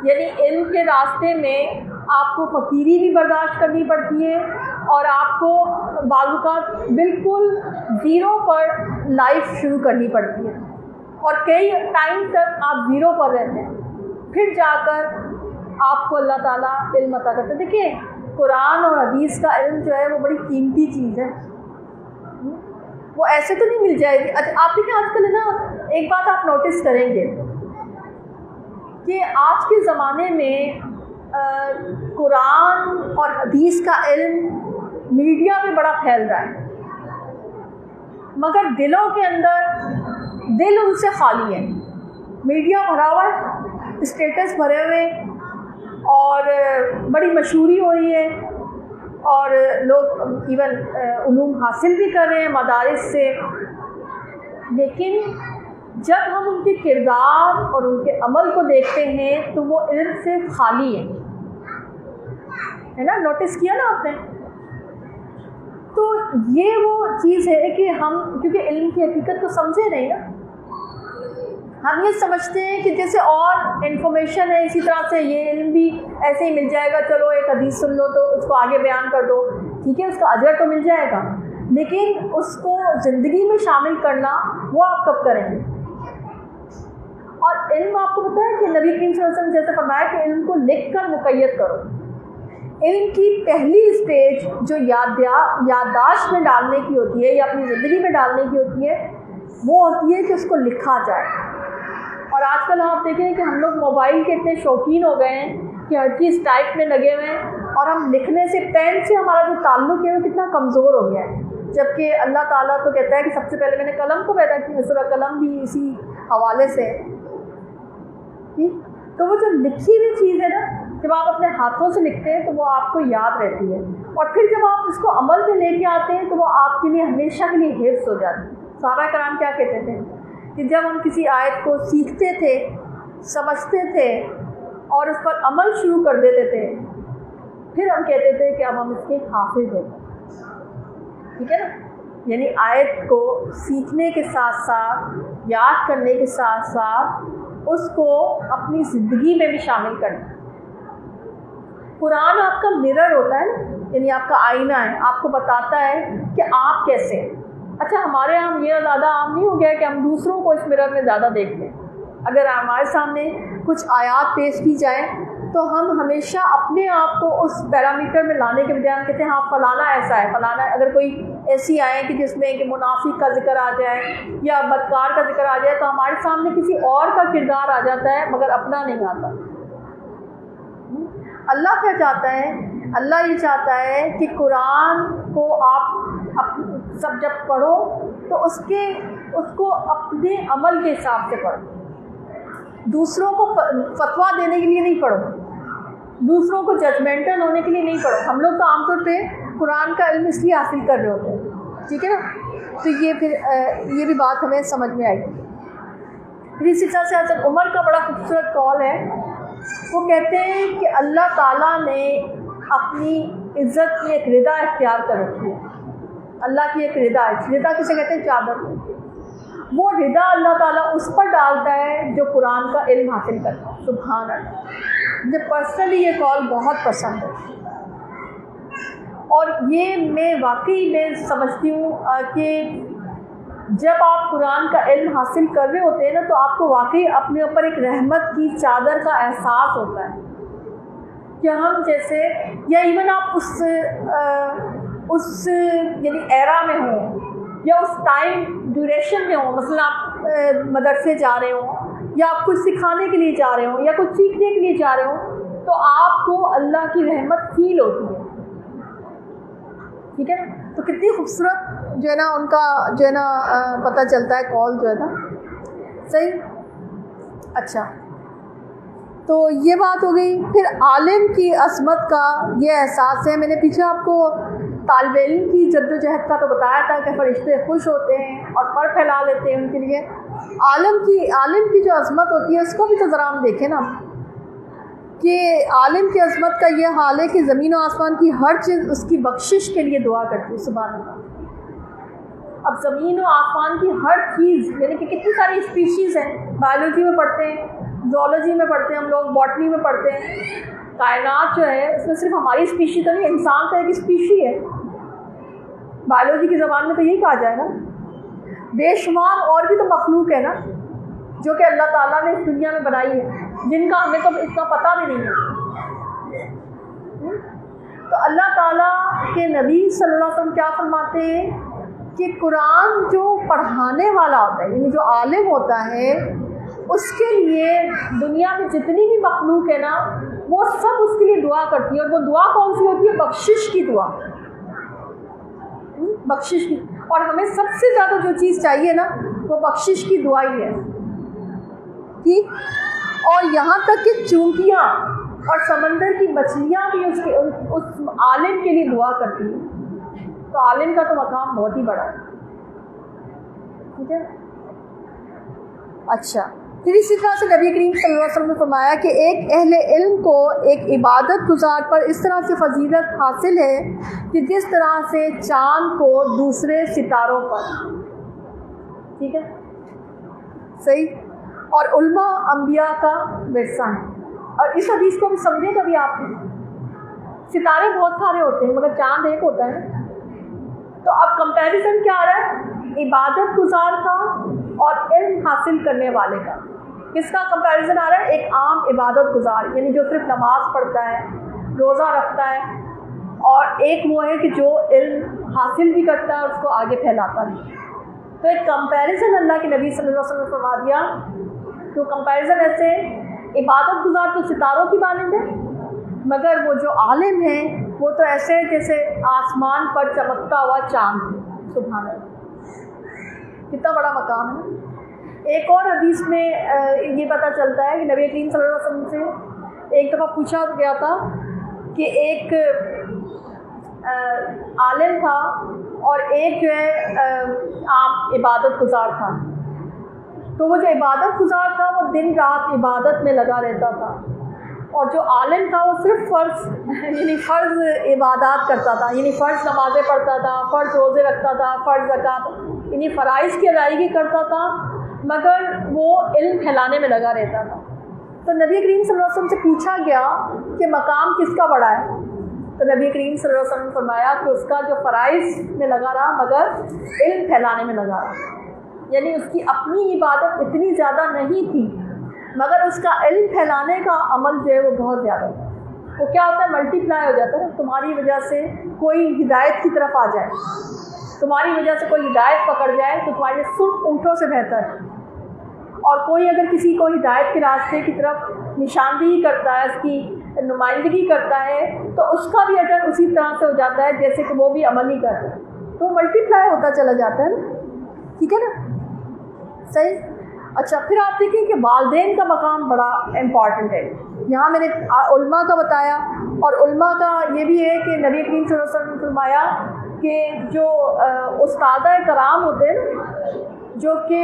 یعنی علم کے راستے میں آپ کو فقیری بھی برداشت کرنی پڑتی ہے اور آپ کو بعض اوقات بالکل زیرو پر لائف شروع کرنی پڑتی ہے، اور کئی ٹائم تک آپ زیرو پر رہتے ہیں، پھر جا کر آپ کو اللہ تعالیٰ علم عطا کرتے ہیں. دیکھیں، قرآن اور حدیث کا علم جو ہے وہ بڑی قیمتی چیز ہے، وہ ایسے تو نہیں مل جائے گی. آپ دیکھیں آج کل نا ایک بات آپ نوٹس کریں گے کہ آج کے زمانے میں قرآن اور حدیث کا علم میڈیا پہ بڑا پھیل رہا ہے، مگر دلوں کے اندر دل ان سے خالی ہے. میڈیا بھرا ہوا ہے، اسٹیٹس بھرے ہوئے، اور بڑی مشہوری ہو رہی ہے، اور لوگ ایون علوم حاصل بھی کر رہے ہیں مدارس سے، لیکن جب ہم ان کے کردار اور ان کے عمل کو دیکھتے ہیں تو وہ علم سے خالی ہے نا. نوٹس کیا نا آپ نے؟ تو یہ وہ چیز ہے کہ ہم کیونکہ علم کی حقیقت کو سمجھے نہیں نا، ہم یہ سمجھتے ہیں کہ جیسے اور انفارمیشن ہے اسی طرح سے یہ علم بھی ایسے ہی مل جائے گا، چلو ایک حدیث سن لو تو اس کو آگے بیان کر دو، ٹھیک ہے، اس کا اجر تو مل جائے گا، لیکن اس کو زندگی میں شامل کرنا وہ آپ کب کریں گے؟ اور علم آپ کو پتہ ہے کہ نبی کریم صلی اللہ علیہ وسلم جیسے فرمایا کہ علم کو لکھ کر مقید کرو. علم کی پہلی اسٹیج جو یادداشت میں ڈالنے کی ہوتی ہے یا اپنی زندگی میں ڈالنے کی ہوتی ہے وہ ہوتی ہے کہ اس کو لکھا جائے. اور آج کل آپ دیکھیں کہ ہم لوگ موبائل کے اتنے شوقین ہو گئے ہیں کہ ہر چیز ٹائپ میں لگے ہوئے ہیں، اور ہم لکھنے سے، پین سے ہمارا جو تعلق ہے وہ کتنا کمزور ہو گیا ہے. جبکہ اللہ تعالیٰ تو کہتا ہے کہ سب سے پہلے میں نے قلم کو پیدا کیا، سورہ قلم بھی اسی حوالے سے. تو وہ جو لکھی ہوئی چیز ہے نا، جب آپ اپنے ہاتھوں سے لکھتے ہیں تو وہ آپ کو یاد رہتی ہے، اور پھر جب آپ اس کو عمل میں لے کے آتے ہیں تو وہ آپ کے لیے ہمیشہ کے لیے حفظ ہو جاتی ہے. صحابہ کرام کیا کہتے تھے کہ جب ہم کسی آیت کو سیکھتے تھے، سمجھتے تھے اور اس پر عمل شروع کر دیتے تھے، پھر ہم کہتے تھے کہ اب ہم اس کے حافظ ہیں. ٹھیک ہے نا؟ یعنی آیت کو سیکھنے کے ساتھ ساتھ، یاد کرنے کے ساتھ ساتھ اس کو اپنی زندگی میں بھی شامل کرنا. قرآن آپ کا مرر ہوتا ہے نا، یعنی آپ کا آئینہ ہے، آپ کو بتاتا ہے کہ آپ کیسے. اچھا، ہمارے یہاں یہ زیادہ عام نہیں ہو گیا کہ ہم دوسروں کو اس مرر میں زیادہ دیکھ لیں. اگر ہمارے سامنے کچھ آیات پیش کی جائیں تو ہم ہمیشہ اپنے آپ کو اس پیرامیٹر میں لانے کے بجائے ہم کہتے ہیں ہاں فلانا ایسا ہے، فلانا. اگر کوئی ایسی آئے کہ جس میں کہ منافق کا ذکر آ جائے یا بدکار کا ذکر آ جائے تو ہمارے سامنے کسی اور کا کردار آ جاتا ہے مگر اپنا نہیں آتا. اللہ کیا چاہتا ہے؟ اللہ یہ چاہتا ہے کہ قرآن کو آپ سب جب پڑھو تو اس کو اپنے عمل کے حساب سے پڑھو، دوسروں کو فتویٰ دینے کے لیے نہیں پڑھو، دوسروں کو ججمنٹل ہونے کے لیے نہیں پڑھو۔ ہم لوگ تو عام طور پہ قرآن کا علم اس لیے حاصل کر رہے ہوتے ہیں، ٹھیک ہے نا، تو یہ بھی بات ہمیں سمجھ میں آئی۔ پھر اسی طرح سے حضرت عمر کا بڑا خوبصورت قول ہے، وہ کہتے ہیں کہ اللہ تعالیٰ نے اپنی عزت کی ایک رضا اختیار کر رکھی ہے، اللہ کی ایک رضا ہے، رضا کسے کہتے ہیں؟ چادر۔ وہ رضا اللہ تعالیٰ اس پر ڈالتا ہے جو قرآن کا علم حاصل کرتا ہے۔ سبحان اللہ، مجھے پرسنلی یہ قول بہت پسند ہے، اور یہ میں واقعی میں سمجھتی ہوں کہ جب آپ قرآن کا علم حاصل کر رہے ہوتے ہیں نا، تو آپ کو واقعی اپنے اوپر ایک رحمت کی چادر کا احساس ہوتا ہے کہ ہم جیسے، یا ایون آپ اس یعنی ایرا میں ہوں یا اس ٹائم ڈیوریشن میں ہوں، مثلا آپ مدرسے جا رہے ہوں یا آپ کچھ سکھانے کے لیے جا رہے ہوں یا کچھ سیکھنے کے لیے جا رہے ہوں، تو آپ کو اللہ کی رحمت فیل ہوتی ہے، ٹھیک ہے نا۔ تو کتنی خوبصورت جو ہے نا ان کا جو ہے نا پتہ چلتا ہے قول جو ہے نا، صحیح۔ اچھا، تو یہ بات ہو گئی۔ پھر عالم کی عظمت کا یہ احساس ہے، میں نے پیچھے آپ کو طالب علم کی جد و جہد کا تو بتایا تھا کہ فرشتے خوش ہوتے ہیں اور پر پھیلا لیتے ہیں ان کے لیے۔ عالم کی جو عظمت ہوتی ہے اس کو بھی تو ذرا ہم دیکھیں نا، کہ عالم کی عظمت کا یہ حال ہے کہ زمین و آسمان کی ہر چیز اس کی بخشش کے لیے دعا کرتی ہے، سبحان اللہ۔ اب زمین و آسمان کی ہر چیز، یعنی کہ کتنی ساری اسپیشیز ہیں، بایولوجی میں پڑھتے ہیں، زولوجی میں پڑھتے ہیں ہم لوگ، باٹنی میں پڑھتے ہیں، کائنات جو ہے اس میں صرف ہماری اسپیشی تو نہیں، انسان تو ایک اسپیشی ہے، بایولوجی کی زبان میں تو یہی کہا جائے نا، بے شمار اور بھی تو مخلوق ہے نا جو کہ اللہ تعالیٰ نے اس دنیا میں بنائی ہے، جن کا ہمیں تو اتنا پتہ بھی نہیں ہے۔ تو اللہ تعالیٰ کے نبی صلی اللہ علیہ وسلم کیا فرماتے ہیں کہ قرآن جو پڑھانے والا ہوتا ہے، یعنی جو عالم ہوتا ہے، اس کے لیے دنیا میں جتنی بھی مخلوق ہے نا، وہ سب اس کے لیے دعا کرتی ہے، اور وہ دعا کون سی ہوتی ہے؟ بخشش کی دعا، بخشش کی۔ اور ہمیں سب سے زیادہ جو چیز چاہیے نا، وہ بخشش کی دعا ہی ہے، ٹھیک۔ اور یہاں تک کہ چونٹیاں اور سمندر کی مچھلیاں بھی اس عالم کے لیے دعا کرتی ہیں، تو عالم کا تو مقام بہت ہی بڑا ہے، ٹھیک ہے۔ اچھا، پھر اسی طرح سے نبی کریم صلی اللہ علیہ وسلم نے فرمایا کہ ایک اہل علم کو ایک عبادت گزار پر اس طرح سے فضیلت حاصل ہے کہ جس طرح سے چاند کو دوسرے ستاروں پر، ٹھیک ہے، صحیح۔ اور علماء انبیاء کا ورثہ ہے، اور اس حدیث کو بھی سمجھیں کبھی آپ، ستارے بہت سارے ہوتے ہیں مگر چاند ایک ہوتا ہے، تو اب کمپیریزن کیا آ رہا ہے؟ عبادت گزار کا اور علم حاصل کرنے والے کا۔ کس کا کمپیریزن آ رہا ہے؟ ایک عام عبادت گزار، یعنی جو صرف نماز پڑھتا ہے، روزہ رکھتا ہے، اور ایک وہ ہے کہ جو علم حاصل بھی کرتا ہے اور اس کو آگے پھیلاتا ہے۔ تو ایک کمپیریزن اللہ کے نبی صلی اللہ علیہ وسلم نے فرما دیا، تو کمپیریزن ایسے، عبادت گزار تو ستاروں کی مانند ہے، مگر وہ جو عالم ہیں وہ تو ایسے جیسے آسمان پر چمکتا ہوا چاند، سبحان اللہ، کتنا بڑا مقام ہے۔ ایک اور حدیث میں یہ پتہ چلتا ہے کہ نبی کریم صلی اللہ علیہ وسلم سے ایک دفعہ پوچھا گیا تھا کہ ایک عالم تھا اور ایک جو ہے عام عبادت گزار تھا، تو وہ جو عبادت گزار تھا وہ دن رات عبادت میں لگا رہتا تھا، اور جو عالم تھا وہ صرف فرض عبادات کرتا تھا، یعنی فرض نمازیں پڑھتا تھا، فرض روزے رکھتا تھا، فرض زکوٰۃ، یعنی فرائض کی ادائیگی کرتا تھا، مگر وہ علم پھیلانے میں لگا رہتا تھا۔ تو نبی کریم صلی اللہ علیہ وسلم سے پوچھا گیا کہ مقام کس کا بڑا ہے؟ تو نبی کریم صلی اللہ علیہ وسلم نے فرمایا کہ اس کا جو فرائض میں لگا رہا مگر علم پھیلانے میں لگا رہا، یعنی اس کی اپنی عبادت اتنی زیادہ نہیں تھی مگر اس کا علم پھیلانے کا عمل جو ہے وہ بہت زیادہ تھا۔ وہ کیا ہوتا ہے؟ ملٹی پلائی ہو جاتا ہے، تمہاری وجہ سے کوئی ہدایت کی طرف آ جائے، تمہاری وجہ سے کوئی ہدایت پکڑ جائے تو تمہارے صرف اونٹوں سے بہتر ہے، اور کوئی اگر کسی کو ہدایت کے راستے کی طرف نشاندہی کرتا ہے، اس کی نمائندگی کرتا ہے تو اس کا بھی اجر اسی طرح سے ہو جاتا ہے جیسے کہ وہ بھی عمل ہی کرتا ہے، تو ملٹی پلائی ہوتا چلا جاتا ہے نا، ٹھیک ہے نا، صحیح۔ اچھا، پھر آپ دیکھیں کہ والدین کا مقام بڑا امپورٹنٹ ہے۔ یہاں میں نے علماء کا بتایا، اور علماء کا یہ بھی ہے کہ نبی کریم صلی اللہ علیہ وسلم نے فرمایا کہ جو استادہ کرام ہوتے ہیں نا، جو کہ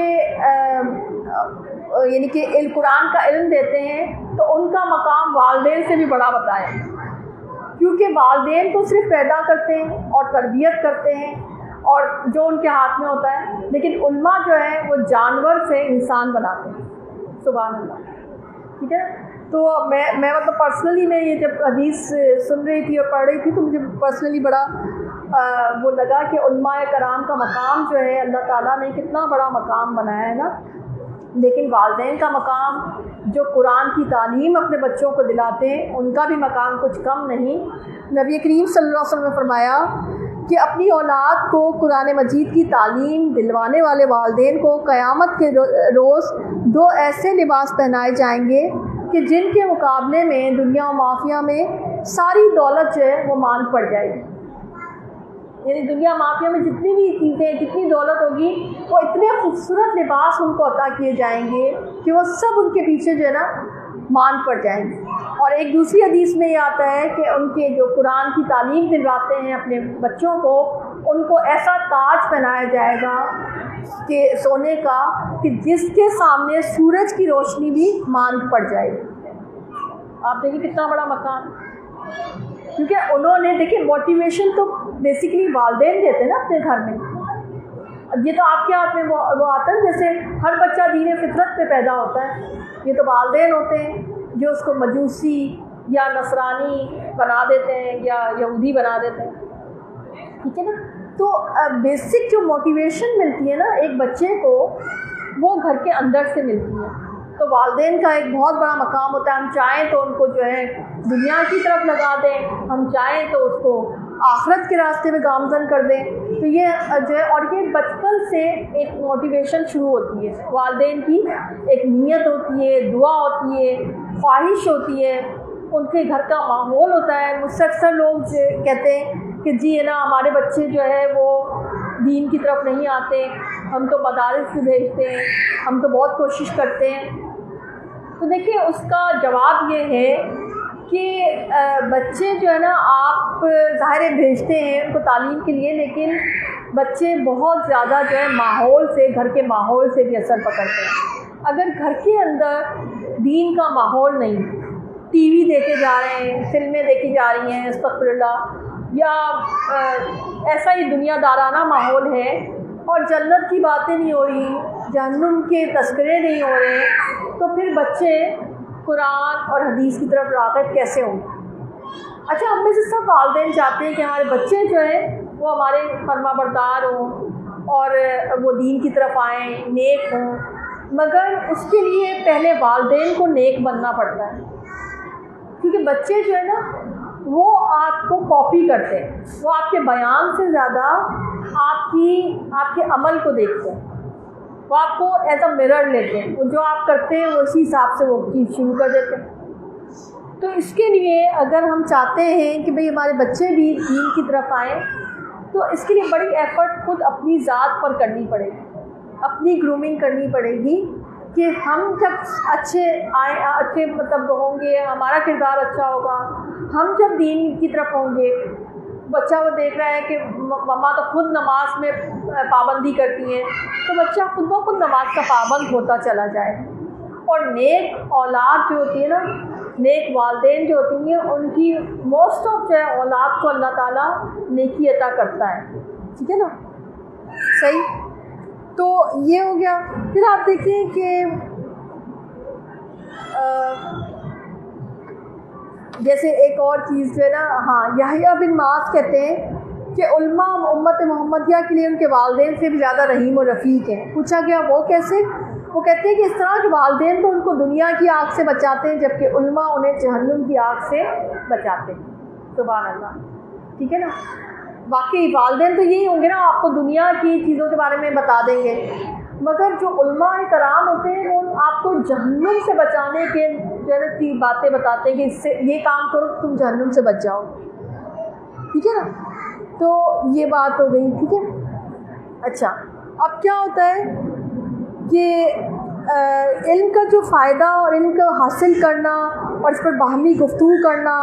یعنی کہ قرآن کا علم دیتے ہیں، تو ان کا مقام والدین سے بھی بڑا بتایا، کیونکہ والدین کو صرف پیدا کرتے ہیں اور تربیت کرتے ہیں اور جو ان کے ہاتھ میں ہوتا ہے، لیکن علماء جو ہے وہ جانور سے انسان بناتے ہیں، سبحان اللہ، ٹھیک ہے۔ تو میں مطلب پرسنلی میں یہ جب حدیث سن رہی تھی اور پڑھ رہی تھی تو مجھے پرسنلی بڑا وہ لگا کہ علماء کرام کا مقام جو ہے اللہ تعالیٰ نے کتنا بڑا مقام بنایا ہے نا، لیکن والدین کا مقام جو قرآن کی تعلیم اپنے بچوں کو دلاتے ہیں ان کا بھی مقام کچھ کم نہیں۔ نبی کریم صلی اللہ علیہ وسلم نے فرمایا کہ اپنی اولاد کو قرآن مجید کی تعلیم دلوانے والے والدین کو قیامت کے روز 2 ایسے لباس پہنائے جائیں گے کہ جن کے مقابلے میں دنیا و مافیا میں ساری دولت جو ہے وہ مانگ پڑ جائے گی، یعنی دنیا مافیا میں جتنی بھی چیزیں جتنی دولت ہوگی وہ اتنے خوبصورت لباس ان کو عطا کیے جائیں گے کہ وہ سب ان کے پیچھے جو ہے نا مان پڑ جائیں گے۔ اور ایک دوسری حدیث میں یہ آتا ہے کہ ان کے جو قرآن کی تعلیم دلواتے ہیں اپنے بچوں کو، ان کو ایسا تاج پہنایا جائے گا کہ سونے کا کہ جس کے سامنے سورج کی روشنی بھی ماند پڑ جائے گی۔ آپ دیکھیں کتنا بڑا مقام، کیونکہ انہوں نے دیکھیں موٹیویشن تو بیسیکلی والدین دیتے ہیں نا اپنے گھر میں۔ اب یہ تو آپ کے ہاتھ میں وہ آتا ہے، جیسے ہر بچہ دین فطرت پہ پیدا ہوتا ہے، یہ تو والدین ہوتے ہیں جو اس کو مجوسی یا نصرانی بنا دیتے ہیں یا یہودی بنا دیتے ہیں، ٹھیک ہے نا۔ تو بیسک جو موٹیویشن ملتی ہے نا ایک بچے کو، وہ گھر کے اندر سے ملتی ہے۔ تو والدین کا ایک بہت بڑا مقام ہوتا ہے، ہم چاہیں تو ان کو جو ہے دنیا کی طرف لگا دیں، ہم چاہیں تو اس کو آخرت کے راستے میں گامزن کر دیں۔ تو یہ جو ہے، اور یہ بچپن سے ایک موٹیویشن شروع ہوتی ہے، والدین کی ایک نیت ہوتی ہے، دعا ہوتی ہے، خواہش ہوتی ہے، ان کے گھر کا ماحول ہوتا ہے۔ مجھ سے اکثر لوگ کہتے ہیں کہ جی ہے نا ہمارے بچے جو ہے وہ دین کی طرف نہیں آتے، ہم تو مدارس میں بھیجتے ہیں، ہم تو بہت کوشش کرتے ہیں۔ تو دیکھیں اس کا جواب یہ ہے کہ بچے جو ہے نا آپ ظاہر بھیجتے ہیں ان کو تعلیم کے لیے، لیکن بچے بہت زیادہ جو ہے ماحول سے، گھر کے ماحول سے بھی اثر پکڑتے ہیں۔ اگر گھر کے اندر دین کا ماحول نہیں، ٹی وی دیکھے جا رہے ہیں، فلمیں دیکھی جا رہی ہیں استغفر اللہ، یا ایسا ہی دنیا دارانہ ماحول ہے اور جنت کی باتیں نہیں ہو رہی، جہنم کے تذکرے نہیں ہو رہے، تو پھر بچے قرآن اور حدیث کی طرف راغب کیسے ہوں گے؟ اچھا، ہم میں سے سب والدین چاہتے ہیں کہ ہمارے بچے جو ہیں وہ ہمارے فرما بردار ہوں اور وہ دین کی طرف آئیں، نیک ہوں، مگر اس کے لیے پہلے والدین کو نیک بننا پڑتا ہے، کیونکہ بچے جو ہے نا وہ آپ کو کاپی کرتے ہیں، وہ آپ کے بیان سے زیادہ آپ کے عمل کو دیکھتے ہیں، وہ آپ کو ایز اے مرر لیتے ہیں، وہ جو آپ کرتے ہیں وہ اسی حساب سے وہ چیز شروع کر دیتے ہیں۔ تو اس کے لیے اگر ہم چاہتے ہیں کہ بھئی ہمارے بچے بھی دین کی طرف آئیں، تو اس کے لیے بڑی ایفرٹ خود اپنی ذات پر کرنی پڑے گی، اپنی گرومنگ کرنی پڑے گی کہ ہم جب اچھے مطلب ہوں گے، ہمارا کردار اچھا ہوگا، ہم جب دین کی طرف ہوں گے، بچہ وہ دیکھ رہا ہے کہ مما تو خود نماز میں پابندی کرتی ہیں، تو بچہ خود بخود نماز کا پابند ہوتا چلا جائے۔ اور نیک اولاد جو ہوتی ہے نا، نیک والدین جو ہوتی ہیں، ان کی موسٹ آف جو ہے اولاد کو اللہ تعالیٰ نیکی عطا کرتا ہے، ٹھیک ہے نا، صحیح۔ تو یہ ہو گیا۔ پھر آپ دیکھیں کہ جیسے ایک اور چیز جو ہے نا، ہاں، یحییٰ بن معاذ کہتے ہیں کہ علماء امت محمدیہ کے لیے ان کے والدین سے بھی زیادہ رحیم و رفیق ہیں۔ پوچھا گیا وہ کیسے؟ وہ کہتے ہیں کہ اس طرح کے والدین تو ان کو دنیا کی آگ سے بچاتے ہیں، جبکہ علماء انہیں جہنم کی آگ سے بچاتے ہیں۔ سبحان اللہ، ٹھیک ہے نا۔ باقی والدین تو یہی ہوں گے نا، آپ کو دنیا کی چیزوں کے بارے میں بتا دیں گے، مگر جو علماء کرام ہوتے ہیں وہ آپ کو جہنم سے بچانے کے جو ہے نا باتیں بتاتے ہیں کہ اس سے یہ کام کرو تم جہنم سے بچ جاؤ، ٹھیک ہے نا. تو یہ بات ہو گئی، ٹھیک ہے. اچھا اب کیا ہوتا ہے کہ علم کا جو فائدہ اور علم کا حاصل کرنا اور اس پر باہمی گفتگو کرنا،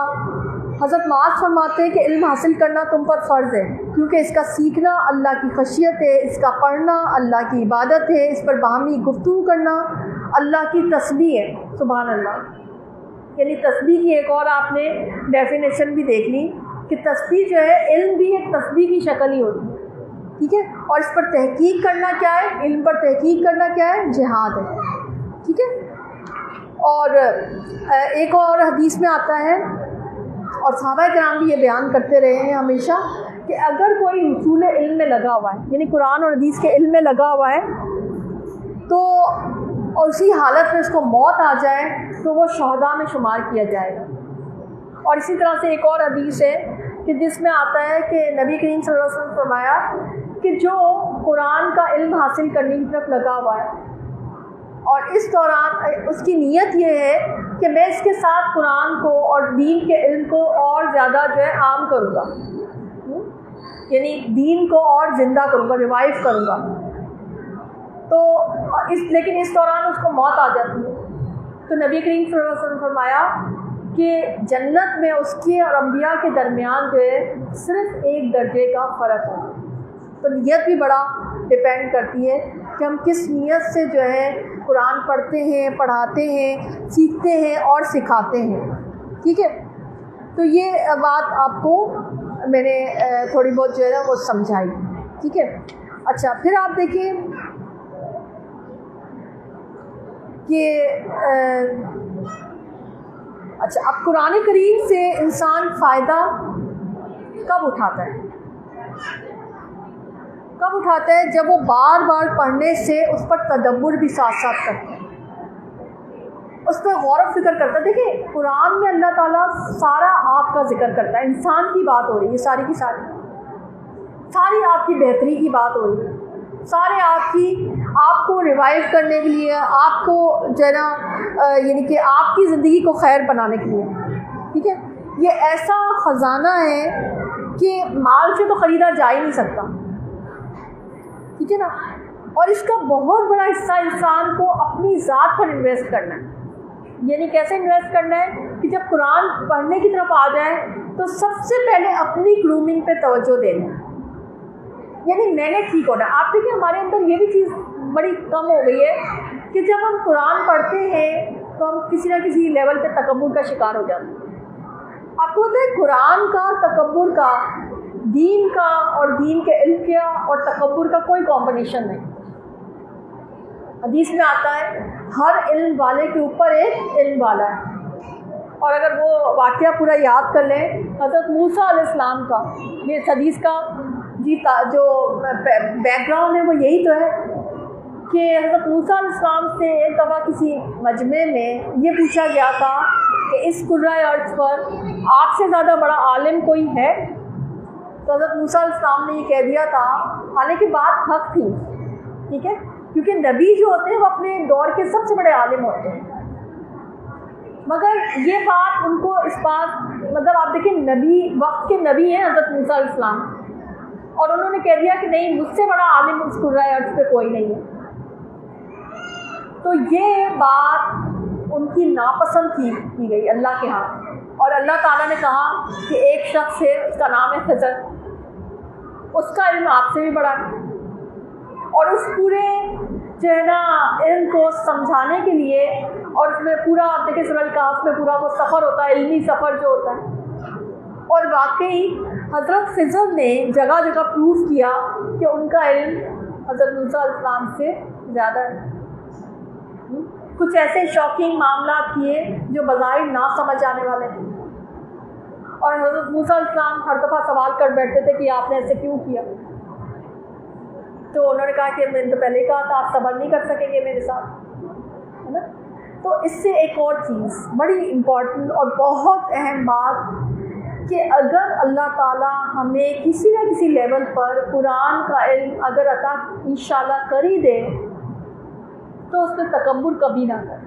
حضرت معاذ فرماتے ہیں کہ علم حاصل کرنا تم پر فرض ہے، کیونکہ اس کا سیکھنا اللہ کی خشیت ہے، اس کا پڑھنا اللہ کی عبادت ہے، اس پر باہمی گفتگو کرنا اللہ کی تسبیح ہے. سبحان اللہ. یعنی تسبیح کی ایک اور آپ نے ڈیفینیشن بھی دیکھ لی کہ تسبیح جو ہے علم بھی ایک تسبیح کی شکل ہی ہوتی ہے، ٹھیک ہے. اور اس پر تحقیق کرنا کیا ہے؟ علم پر تحقیق کرنا کیا ہے؟ جہاد ہے، ٹھیک ہے. اور ایک اور حدیث میں آتا ہے، اور صحابہ کرام بھی یہ بیان کرتے رہے ہیں ہمیشہ، کہ اگر کوئی اصول علم میں لگا ہوا ہے، یعنی قرآن اور حدیث کے علم میں لگا ہوا ہے، تو اسی حالت میں اس کو موت آ جائے تو وہ شہداء میں شمار کیا جائے گا. اور اسی طرح سے ایک اور حدیث ہے کہ جس میں آتا ہے کہ نبی کریم صلی اللہ علیہ وسلم فرمایا کہ جو قرآن کا علم حاصل کرنے کی طرف لگا ہوا ہے اور اس دوران اس کی نیت یہ ہے کہ میں اس کے ساتھ قرآن کو اور دین کے علم کو اور زیادہ جو ہے عام کروں گا، یعنی دین کو اور زندہ کروں گا، ریوائیو کروں گا، تو لیکن اس دوران اس کو موت آ جاتی ہے. تو نبی کریم صلی اللہ علیہ وسلم فرمایا کہ جنت میں اس کے اور انبیاء کے درمیان جو ہے صرف ایک درجے کا فرق ہے. تو نیت بھی بڑا ڈپینڈ کرتی ہے کہ ہم کس نیت سے جو ہے قرآن پڑھتے ہیں، پڑھاتے ہیں، سیکھتے ہیں اور سکھاتے ہیں، ٹھیک ہے. تو یہ بات آپ کو میں نے تھوڑی بہت جو ہے نا وہ سمجھائی، ٹھیک ہے. اچھا پھر آپ دیکھیں کہ اچھا اب قرآن کریم سے انسان فائدہ کب اٹھاتا ہے؟ کب اٹھاتا ہے؟ جب وہ بار بار پڑھنے سے اس پر تدبر بھی ساتھ ساتھ کرتا ہے، اس پہ غور و فکر کرتا ہے. دیکھیں قرآن میں اللہ تعالیٰ سارا آپ کا ذکر کرتا ہے، انسان کی بات ہو رہی ہے، ساری کی ساری آپ کی بہتری کی بات ہو رہی ہے، سارے آپ کو ریوائیو کرنے کے لیے، آپ کو جو ہے نا یعنی کہ آپ کی زندگی کو خیر بنانے کے لیے، ٹھیک ہے. یہ ایسا خزانہ ہے کہ مال سے تو خریدا جا ہی نہیں سکتا، ٹھیک ہے نا. اور اس کا بہت بڑا حصہ انسان کو اپنی ذات پر انویسٹ کرنا ہے. یعنی کیسے انویسٹ کرنا ہے کہ جب قرآن پڑھنے کی طرف آ جائے تو سب سے پہلے اپنی گرومنگ پہ توجہ دینا ہے، یعنی میں نے ٹھیک ہونا. آپ دیکھیں ہمارے اندر یہ بھی چیز بڑی کم ہو گئی ہے کہ جب ہم قرآن پڑھتے ہیں تو ہم کسی نہ کسی لیول پہ تکبر کا شکار ہو جاتے ہیں. آپ کو پتہ ہے قرآن کا، تکبر کا، دین کا اور دین کے علم کا اور تکبر کا کوئی کمبینیشن نہیں. حدیث میں آتا ہے ہر علم والے کے اوپر ایک علم والا ہے. اور اگر وہ واقعہ پورا یاد کر لیں حضرت موسیٰ علیہ السلام کا، یہ حدیث کا جو بیک گراؤنڈ ہے وہ یہی تو ہے کہ حضرت موسیٰ علیہ السلام سے ایک دفعہ کسی مجمع میں یہ پوچھا گیا تھا کہ اس کرۂ ارض پر آپ سے زیادہ بڑا عالم کوئی ہے؟ تو حضرت موسیٰ علیہ السلام نے یہ کہہ دیا تھا، حالانکہ بات حق تھی، ٹھیک ہے، کیونکہ نبی جو ہوتے ہیں وہ اپنے دور کے سب سے بڑے عالم ہوتے ہیں، مگر یہ بات ان کو اس بات مطلب آپ دیکھیں نبی، وقت کے نبی ہیں حضرت موسیٰ علیہ السلام، اور انہوں نے کہہ دیا کہ نہیں مجھ سے بڑا عالم اس کرۂ ارض پہ کوئی نہیں ہے. تو یہ بات ان کی ناپسند کی گئی اللہ کے ہاں، اور اللہ تعالیٰ نے کہا کہ ایک شخص ہے اس کا نام ہے خضر، اس کا علم آپ سے بھی بڑا ہے، اور اس پورے جو ہے نا علم کو سمجھانے کے لیے، اور اس میں پورا آپ دیکھیں سورہ الکہف میں پورا وہ سفر ہوتا ہے، علمی سفر جو ہوتا ہے، اور واقعی حضرت خضر نے جگہ جگہ پروف کیا کہ ان کا علم حضرت موسیٰ علیہ السلام سے زیادہ ہے. کچھ ایسے شاکنگ معاملات کیے جو بظاہر نہ سمجھ آنے والے تھے، اور حضرت موسیٰ علیہ السلام ہر دفعہ سوال کر بیٹھتے تھے کہ آپ نے ایسے کیوں کیا؟ تو انہوں نے کہا کہ میں نے تو پہلے ہی کہا تھا آپ صبر نہیں کر سکیں گے میرے ساتھ، ہے نا. تو اس سے ایک اور چیز بڑی امپورٹنٹ اور بہت اہم بات کہ اگر اللہ تعالیٰ ہمیں کسی نہ کسی لیول پر قرآن کا علم اگر عطا انشاءاللہ کر ہی دے تو اس میں تکبر کبھی نہ کرے.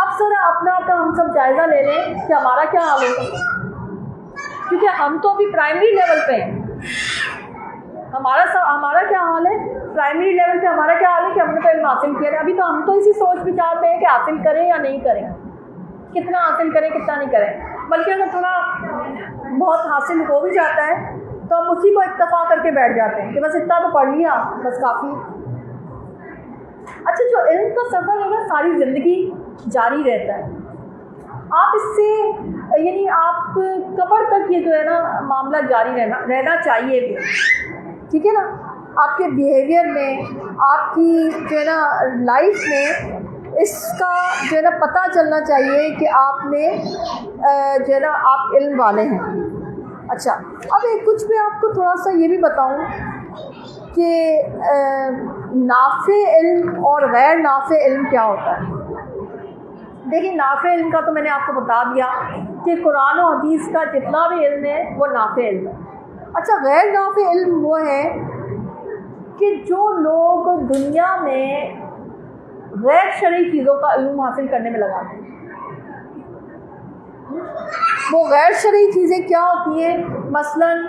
اب ذرا اپنا ہم سب جائزہ لے لیں کہ ہمارا کیا حال ہوگا، کیونکہ ہم تو ابھی پرائمری لیول پہ ہیں. ہمارا کیا حال ہے پرائمری لیول پہ، ہمارا کیا حال ہے کہ ہم نے تو علم حاصل کیا ہے. ابھی تو ہم تو اسی سوچ وچار میں ہیں کہ حاصل کریں یا نہیں کریں، کتنا حاصل کریں کتنا نہیں کریں. بلکہ اگر تھوڑا بہت حاصل ہو بھی جاتا ہے تو ہم اسی کو اکتفا کر کے بیٹھ جاتے ہیں کہ بس اتنا تو پڑھ لیا بس کافی. اچھا، جو علم کا سفر ہے نا ساری زندگی جاری رہتا ہے. آپ اس سے یعنی آپ قبر تک یہ جو ہے نا معاملہ جاری رہنا چاہیے بھی، ٹھیک ہے نا. آپ کے بیہیویئر میں، آپ کی جو ہے نا لائف میں اس کا جو ہے نا پتہ چلنا چاہیے کہ آپ نے جو ہے نا آپ علم والے ہیں. اچھا، اب کچھ میں آپ کو تھوڑا سا یہ بھی بتاؤں کہ نافع علم اور غیر نافع علم کیا ہوتا ہے. دیکھیں، نافع علم کا تو میں نے آپ کو بتا دیا کہ قرآن و حدیث کا جتنا بھی علم ہے وہ نافع علم ہے. اچھا، غیر نافع علم وہ ہے کہ جو لوگ دنیا میں غیر شرعی چیزوں کا علم حاصل کرنے میں لگاتے ہیں. وہ غیر شرعی چیزیں کیا ہوتی ہیں؟ مثلاً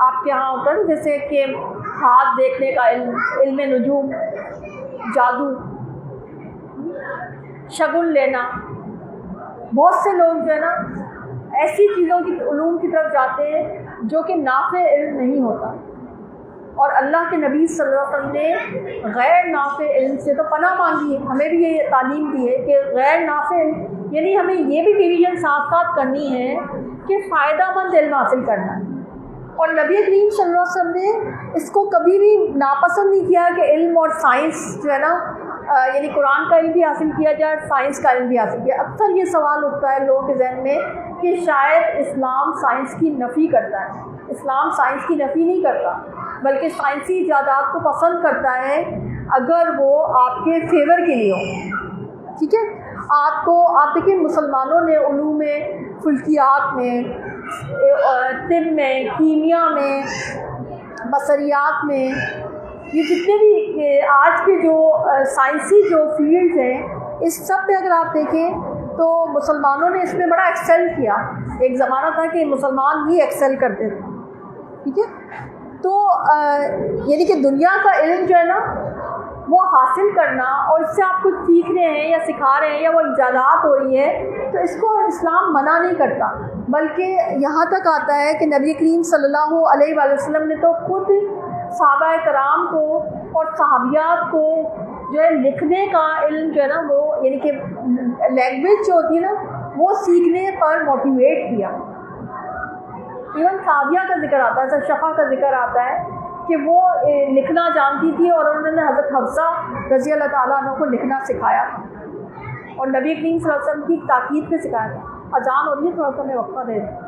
آپ کے یہاں ہوتا ہے جیسے کہ ہاتھ دیکھنے کا علم، علم نجوم، جادو، شگن لینا. بہت سے لوگ جو ہے نا ایسی چیزوں کی علوم کی طرف جاتے ہیں جو کہ نافع علم نہیں ہوتا. اور اللہ کے نبی صلی اللہ علیہ وسلم نے غیر نافع علم سے تو پناہ مانگی ہے. ہمیں بھی یہ تعلیم دی ہے کہ غیر نافع علم یعنی ہمیں یہ بھی ڈویژن ساتھ ساتھ کرنی ہے کہ فائدہ مند علم حاصل کرنا ہے. اور نبی کریم صلی اللہ علیہ وسلم نے اس کو کبھی بھی ناپسند نہیں کیا کہ علم اور سائنس جو ہے نا یعنی قرآن کا علم بھی حاصل کیا جائے اور سائنس کا علم بھی حاصل کیا. اکثر یہ سوال اٹھتا ہے لوگوں کے ذہن میں کہ شاید اسلام سائنس کی نفی کرتا ہے. اسلام سائنس کی نفی نہیں کرتا بلکہ سائنسی ایجادات کو پسند کرتا ہے اگر وہ آپ کے فیور کے لیے ہو. ٹھیک ہے، آپ دیکھیں مسلمانوں نے علوم میں، فلکیات میں، طب میں، کیمیا میں، بصریات میں، یہ جتنے بھی آج کے جو سائنسی جو فیلڈز ہیں اس سب پہ اگر آپ دیکھیں تو مسلمانوں نے اس میں بڑا ایکسل کیا. ایک زمانہ تھا کہ مسلمان ہی ایکسل کرتے تھے. ٹھیک ہے، تو یعنی کہ دنیا کا علم جو ہے نا وہ حاصل کرنا اور اس سے آپ کچھ سیکھ رہے ہیں یا سکھا رہے ہیں یا وہ ایجادات ہو رہی ہے تو اس کو اسلام منع نہیں کرتا، بلکہ یہاں تک آتا ہے کہ نبی کریم صلی اللہ علیہ وآلہ وسلم نے تو خود صحابہ کرام کو اور صحابیات کو جو ہے لکھنے کا علم جو ہے نا وہ یعنی کہ لینگویج جو ہوتی ہے نا وہ سیکھنے پر موٹیویٹ کیا. ایون صحابیہ کا ذکر آتا ہے، شفا کا ذکر آتا ہے کہ وہ لکھنا جانتی تھی اور انہوں نے حضرت حفصہ رضی اللہ تعالیٰ عنہ کو لکھنا سکھایا تھا اور نبی کریم صلی اللہ علیہ وسلم کی تاکید پہ سکھایا تھا. اذان ہو رہی ہے، تھوڑا سا میں وقفہ دے دوں.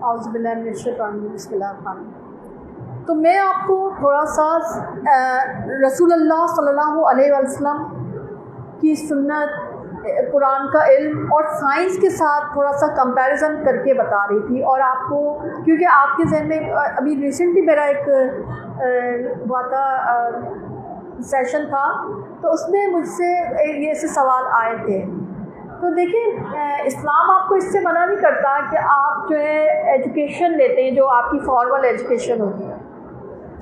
اعوذ باللہ من الشیطان الرجیم، بسم اللہ الرحمن الرحیم۔ تو میں آپ کو تھوڑا سا رسول اللہ صلی اللہ علیہ وسلم کی سنت، قرآن کا علم اور سائنس کے ساتھ تھوڑا سا کمپیریزن کر کے بتا رہی تھی، اور آپ کو کیونکہ آپ کے ذہن میں ابھی ریسنٹلی میرا ایک ہوا تھا سیشن تھا، تو اس میں مجھ سے یہ ایسے سوال آئے تھے۔ تو دیکھیں اسلام آپ کو اس سے منع نہیں کرتا کہ آپ جو ہے ایجوکیشن لیتے ہیں جو آپ کی فارمل ایجوکیشن ہوتی ہے،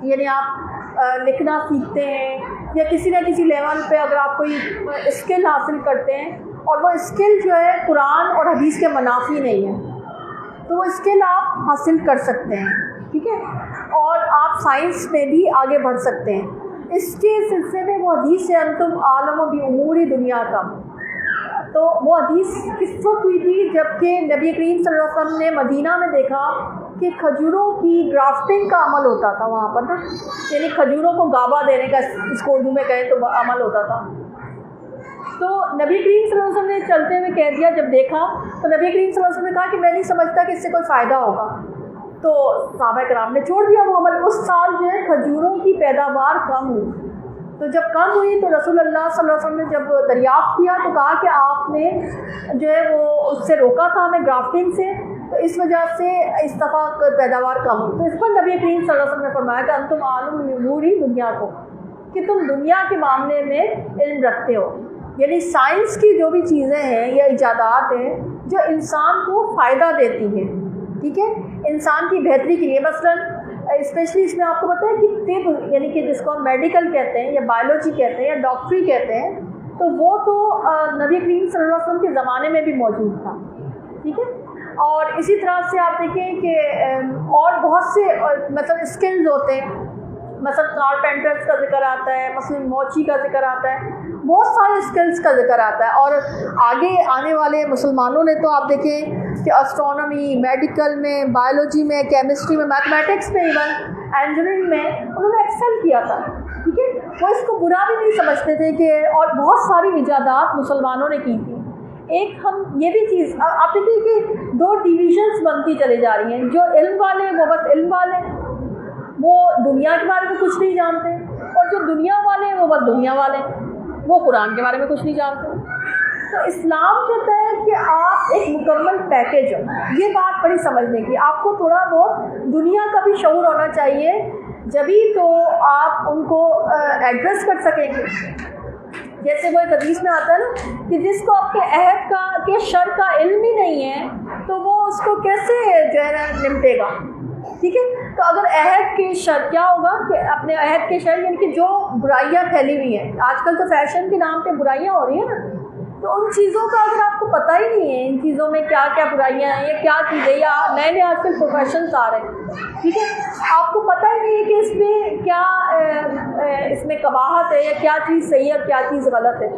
یعنی آپ لکھنا سیکھتے ہیں یا کسی نہ کسی لیول پہ اگر آپ کوئی اسکل حاصل کرتے ہیں اور وہ اسکل جو ہے قرآن اور حدیث کے منافی نہیں ہے، تو وہ اسکل آپ حاصل کر سکتے ہیں، ٹھیک ہے، اور آپ سائنس میں بھی آگے بڑھ سکتے ہیں۔ اس کے سلسلے میں وہ حدیث ہے انتم عالم بامور دنیا کا، تو وہ حدیث کس وقت ہوئی تھی جب کہ نبی کریم صلی اللہ علیہ وسلم نے مدینہ میں دیکھا کہ کھجوروں کی گرافٹنگ کا عمل ہوتا تھا وہاں پر نا، یعنی کھجوروں کو گابا دینے کا، اس کو اردو میں کہیں تو عمل ہوتا تھا۔ تو نبی کریم صلی اللہ علیہ وسلم نے چلتے ہوئے کہہ دیا، جب دیکھا تو نبی کریم صلی اللہ علیہ وسلم نے کہا کہ میں نہیں سمجھتا کہ اس سے کوئی فائدہ ہوگا، تو صحابہ کرام نے چھوڑ دیا وہ عمل۔ اس سال جو ہے کھجوروں کی پیداوار کم ہوئی، تو جب کم ہوئی تو رسول اللہ صلی اللہ علیہ وسلم نے جب دریافت کیا تو کہا کہ آپ نے جو ہے وہ اس سے روکا تھا ہمیں گرافٹنگ سے، تو اس وجہ سے اس دفعہ پیداوار کم ہوئی۔ تو اس پر نبی کریم صلی اللہ علیہ وسلم نے فرمایا کہ انتم عالم بامور دنیا کو، کہ تم دنیا کے معاملے میں علم رکھتے ہو، یعنی سائنس کی جو بھی چیزیں ہیں یا ایجادات ہیں جو انسان کو فائدہ دیتی ہیں، ٹھیک ہے، انسان کی بہتری کے لیے، مثلاً اسپیشلی اس میں آپ کو پتہ ہے کہ طب یعنی کہ جس کو ہم میڈیکل کہتے ہیں یا بایولوجی کہتے ہیں یا ڈاکٹری کہتے ہیں، تو وہ تو نبی کریم صلی اللہ علیہ وسلم کے زمانے میں بھی موجود تھا، ٹھیک ہے، اور اسی طرح سے آپ دیکھیں کہ اور بہت سے مطلب اسکلز ہوتے ہیں، مثلا کارپینٹرز کا ذکر آتا ہے، مثلا موچی کا ذکر آتا ہے، بہت سارے اسکلز کا ذکر آتا ہے، اور آگے آنے والے مسلمانوں نے تو آپ دیکھیں کہ اسٹرانومی، میڈیکل میں، بایولوجی میں، کیمسٹری میں، میتھمیٹکس میں، ایون انجینئرنگ میں انہوں نے ایکسل کیا تھا، ٹھیک ہے، وہ اس کو برا بھی نہیں سمجھتے تھے کہ، اور بہت ساری ایجادات مسلمانوں نے کی تھی۔ ایک ہم یہ بھی چیز آپ دیکھیں کہ دو ڈویژنس بنتی چلی جا رہی ہیں، جو علم والے وہ بس علم والے، وہ دنیا کے بارے میں کچھ نہیں جانتے، اور جو دنیا والے ہیں وہ بس دنیا والے، وہ قرآن کے بارے میں کچھ نہیں جانتے۔ تو اسلام کہتا ہے کہ آپ ایک مکمل پیکیج ہو، یہ بات بڑی سمجھنے کی، آپ کو تھوڑا بہت دنیا کا بھی شعور ہونا چاہیے، جبھی تو آپ ان کو ایڈریس کر سکیں گے۔ جیسے وہ ایک حدیث میں آتا ہے نا کہ جس کو آپ کے عہد کا کہ شر کا علم ہی نہیں ہے تو وہ اس کو کیسے جو ہے نمٹے گا، ٹھیک ہے، تو اگر عہد کے شر کیا ہوگا کہ اپنے عہد کے شر یعنی کہ جو برائیاں پھیلی ہوئی ہیں، آج کل تو فیشن کے نام پہ برائیاں ہو رہی ہیں نا، تو ان چیزوں کا اگر آپ کو پتہ ہی نہیں ہے ان چیزوں میں کیا کیا برائیاں ہیں یا کیا چیزیں، یا نئے نئے آج کل پروفیشنس آ رہے ہیں، ٹھیک ہے، آپ کو پتہ ہی نہیں ہے کہ اس میں کیا اس میں قباحت ہے یا کیا چیز صحیح ہے کیا چیز غلط ہے،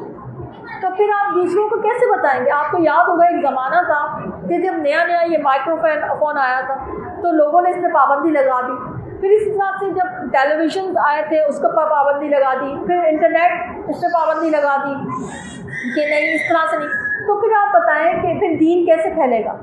تو پھر آپ دوسروں کو کیسے بتائیں گے؟ آپ کو یاد ہوگا ایک زمانہ تھا کہ جب نیا نیا یہ مائکرو فون آیا تھا تو لوگوں نے اس پہ پابندی لگا دی، پھر اس حساب سے جب ٹیلی ویژن آئے تھے اس کے اوپر پابندی لگا دی، پھر انٹرنیٹ اس پہ پابندی لگا دی کہ نہیں اس طرح سے نہیں، تو پھر آپ بتائیں کہ پھر دین کیسے پھیلے گا،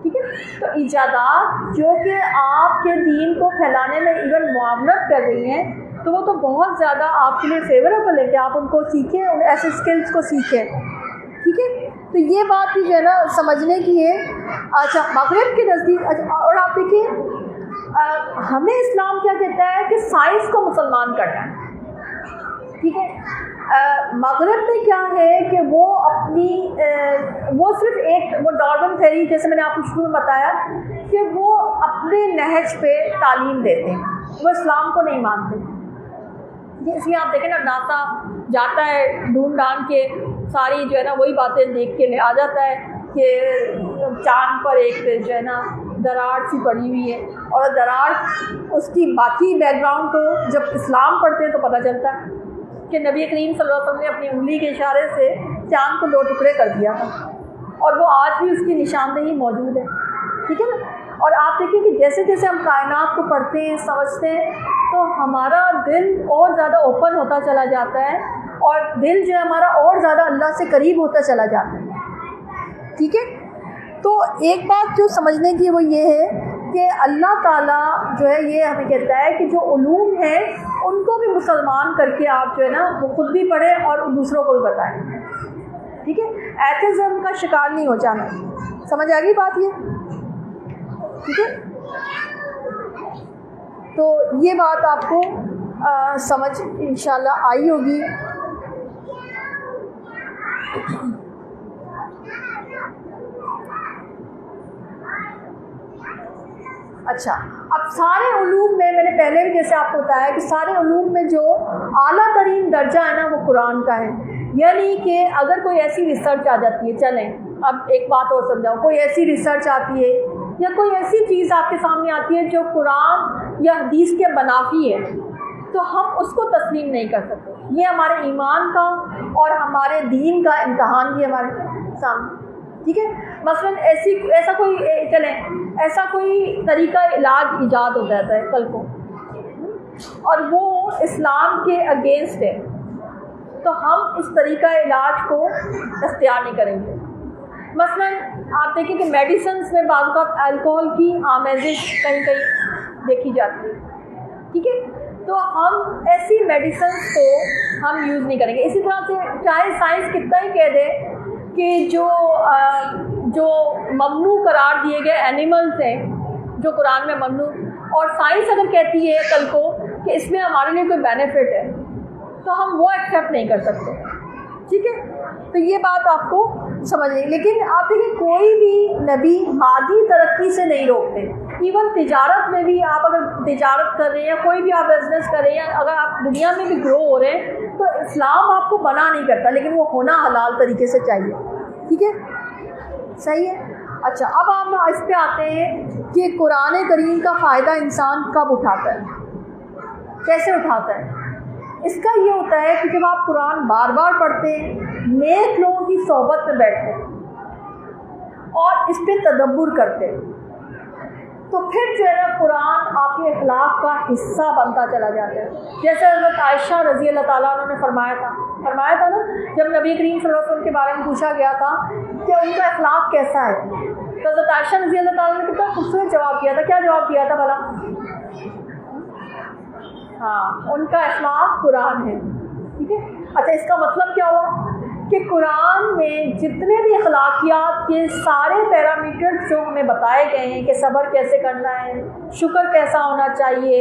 ٹھیک ہے، تو ایجادات جو کہ آپ کے دین کو پھیلانے میں ایون معاونت کر رہی ہیں تو وہ تو بہت زیادہ آپ کے لیے فیوریبل ہے کہ آپ ان کو سیکھیں، ان ایسے اسکلس کو سیکھیں، ٹھیک ہے، تو یہ بات بھی جو ہے نا سمجھنے کی ہے۔ اچھا مغرب کے نزدیک، اور آپ دیکھیں ہمیں اسلام کیا کہتا ہے کہ سائنس کو مسلمان کرنا ہے، ٹھیک ہے، مغرب میں کیا ہے کہ وہ اپنی وہ صرف ایک وہ ڈارون تھیری جیسے میں نے آپ کو شروع میں بتایا کہ وہ اپنے نہج پہ تعلیم دیتے ہیں، وہ اسلام کو نہیں مانتے، اس لیے آپ دیکھیں نا ناسا جاتا ہے ڈھونڈ ڈھانڈ کے ساری جو ہے نا وہی باتیں دیکھ کے آ جاتا ہے کہ چاند پر ایک جو ہے نا دراڑ سی پڑی ہوئی ہے، اور دراڑ اس کی باقی بیک گراؤنڈ تو جب اسلام پڑھتے ہیں تو پتہ چلتا ہے کہ نبی کریم صلی اللہ علیہ وسلم نے اپنی انگلی کے اشارے سے چاند کو 2 ٹکڑے کر دیا تھا، اور وہ آج بھی اس کی نشاندہی موجود ہے، ٹھیک ہے نا، اور آپ دیکھیں کہ جیسے جیسے ہم کائنات کو پڑھتے ہیں سمجھتے ہیں تو ہمارا دل اور زیادہ اوپن ہوتا چلا جاتا ہے، اور دل جو ہے ہمارا اور زیادہ اللہ سے قریب ہوتا چلا جاتا ہے، ٹھیک ہے، تو ایک بات جو سمجھنے کی وہ یہ ہے کہ اللہ تعالیٰ جو ہے یہ ہمیں کہتا ہے کہ جو علوم ہیں ان کو بھی مسلمان کر کے آپ جو ہے نا وہ خود بھی پڑھیں اور دوسروں کو بھی بتائیں. ٹھیک ہے, ایتھزم کا شکار نہیں ہو جانا. سمجھ آ گئی بات یہ؟ ٹھیک ہے, تو یہ بات آپ کو سمجھ انشاءاللہ آئی ہوگی. اچھا, اب سارے علوم میں نے پہلے بھی جیسے آپ کو بتایا کہ سارے علوم میں جو اعلیٰ ترین درجہ ہے نا وہ قرآن کا ہے. یعنی کہ اگر کوئی ایسی ریسرچ آ جاتی ہے, چلیں اب ایک بات اور سمجھاؤ, کوئی ایسی ریسرچ آتی ہے یا کوئی ایسی چیز آپ کے سامنے آتی ہے جو قرآن یا حدیث کے منافی ہے, تو ہم اس کو تسلیم نہیں کر سکتے. یہ ہمارے ایمان کا اور ہمارے دین کا امتحان بھی ہمارے سامنے. ٹھیک ہے, مثلاً ایسا کوئی طریقہ علاج ایجاد ہو جاتا ہے کل کو اور وہ اسلام کے اگینسٹ ہے, تو ہم اس طریقہ علاج کو اختیار نہیں کریں گے. مثلاً آپ دیکھیں کہ میڈیسنس میں بعض اوقات الکوہول کی آمیزش کہیں کہیں دیکھی جاتی ہے. ٹھیک ہے, تو ہم ایسی میڈیسنس کو ہم یوز نہیں کریں گے. اسی طرح سے چاہے سائنس کتنا ہی کہہ دے کہ جو ممنوع قرار دیے گئے اینیملز ہیں جو قرآن میں ممنوع, اور سائنس اگر کہتی ہے کل کو کہ اس میں ہمارے لیے کوئی بینیفٹ ہے, تو ہم وہ ایکسیپٹ نہیں کر سکتے. ٹھیک ہے, تو یہ بات آپ کو سمجھ لیں. لیکن آپ دیکھیں کوئی بھی نبی مادی ترقی سے نہیں روکتے. ایون تجارت میں بھی آپ اگر تجارت کر رہے ہیں یا کوئی بھی آپ بزنس کر رہے ہیں, اگر آپ دنیا میں بھی گرو ہو رہے ہیں, تو اسلام آپ کو منع نہیں کرتا, لیکن وہ ہونا حلال طریقے سے چاہیے. ٹھیک ہے, صحیح ہے. اچھا, اب ہم اس پہ آتے ہیں کہ قرآن کریم کا فائدہ انسان کب اٹھاتا ہے, کیسے اٹھاتا ہے. اس کا یہ ہوتا ہے کہ جب آپ قرآن بار بار پڑھتے ہیں, نیک لوگوں کی صحبت میں بیٹھتے ہیں اور اس پہ تدبر کرتے ہیں, تو پھر جو ہے نا قرآن آپ کے اخلاق کا حصہ بنتا چلا جاتا ہے. جیسے حضرت عائشہ رضی اللہ تعالیٰ عنہ نے فرمایا تھا نا, جب نبی کریم صلی اللہ علیہ وسلم کے بارے میں پوچھا گیا تھا کہ ان کا اخلاق کیسا ہے, تو حضرت عائشہ رضی اللہ تعالیٰ نے کتنا خوبصورت جواب دیا تھا. کیا جواب دیا تھا بھلا؟ ہاں, ان کا اخلاق قرآن ہے. ٹھیک ہے, اچھا اس کا مطلب کیا ہوا کہ قرآن میں جتنے بھی اخلاقیات کے سارے پیرامیٹرز جو ہمیں بتائے گئے ہیں کہ صبر کیسے کرنا ہے, شکر کیسا ہونا چاہیے,